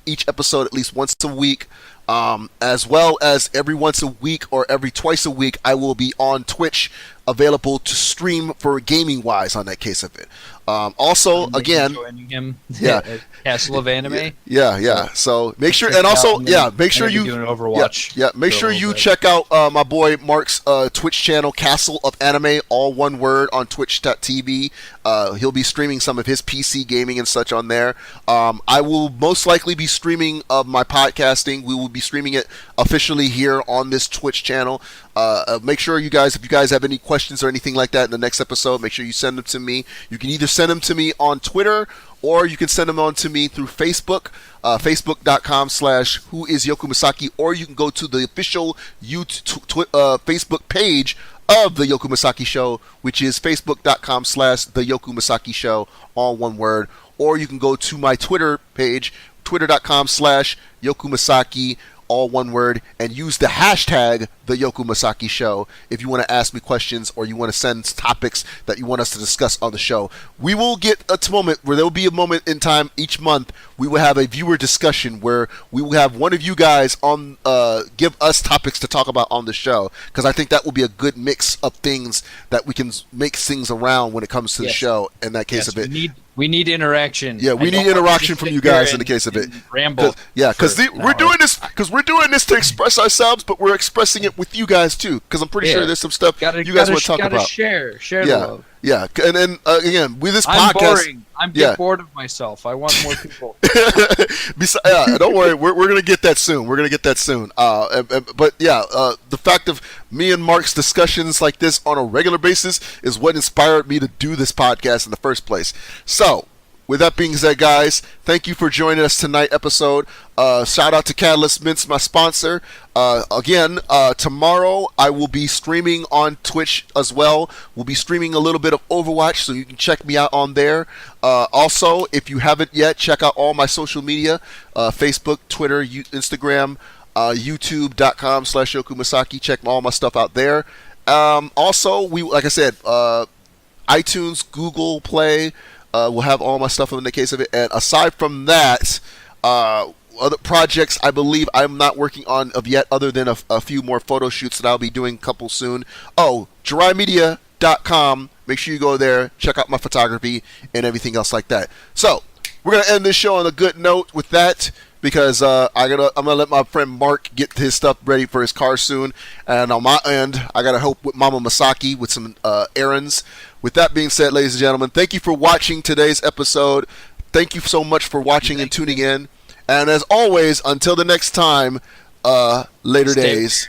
each episode at least once a week, as well as every once a week or every twice a week I will be on Twitch, available to stream for gaming wise on that case of it. Also, again, joining him, yeah, at Castle of Anime. Yeah. So make sure, and also, make sure you doing Overwatch. Yeah, make sure you check out my boy Marc's Twitch channel, Castle of Anime, all one word, on twitch.tv. He'll be streaming some of his PC gaming and such on there. I will most likely be streaming my podcasting. We will be streaming it officially here on this Twitch channel. Make sure you guys, if you guys have any questions or anything like that in the next episode, make sure you send them to me. You can either send them to me on Twitter, or you can send them on to me through Facebook, facebook.com/whoisyokumasaki, or you can go to the official Facebook page of the Yoku Masaki Show, which is facebook.com/the Yoku Masaki Show, all one word. Or you can go to my Twitter page, twitter.com/Yoku all one word, and use the hashtag the Yoku Masaki Show if you want to ask me questions or you want to send topics that you want us to discuss on the show. We will get a moment where there will be a moment in time each month we will have a viewer discussion where we will have one of you guys on give us topics to talk about on the show, because I think that will be a good mix of things that we can make things around when it comes to the show in that case of it. We need interaction. Yeah, we need interaction from you guys in the case of it. Ramble. Because we're doing this to express ourselves, but we're expressing it with you guys too. Because I'm pretty sure there's some stuff you guys want to talk about. Share the love. Yeah, and then again with this I'm podcast, boring. I'm getting bored of myself. I want more people. Don't worry, we're gonna get that soon. But the fact of me and Mark's discussions like this on a regular basis is what inspired me to do this podcast in the first place. So, with that being said, guys, thank you for joining us tonight episode. Shout out to Catalyst Mints, my sponsor. Again, tomorrow I will be streaming on Twitch as well. We'll be streaming a little bit of Overwatch, so you can check me out on there. Also, if you haven't yet, check out all my social media, Facebook, Twitter, Instagram, youtube.com/Yoku Masaki. Check all my stuff out there. Also, like I said, iTunes, Google Play, we'll have all my stuff in the case of it. And aside from that, other projects I believe I'm not working on of yet, other than a few more photo shoots that I'll be doing a couple soon. JiraiMedia.com. Make sure you go there, check out my photography and everything else like that. So we're gonna end this show on a good note with that, because I'm gonna let my friend Mark get his stuff ready for his car soon, and on my end I gotta help with Mama Masaki with some errands. With that being said, ladies and gentlemen, thank you for watching today's episode. Thank you so much for watching and tuning in. And as always, until the next time, later days.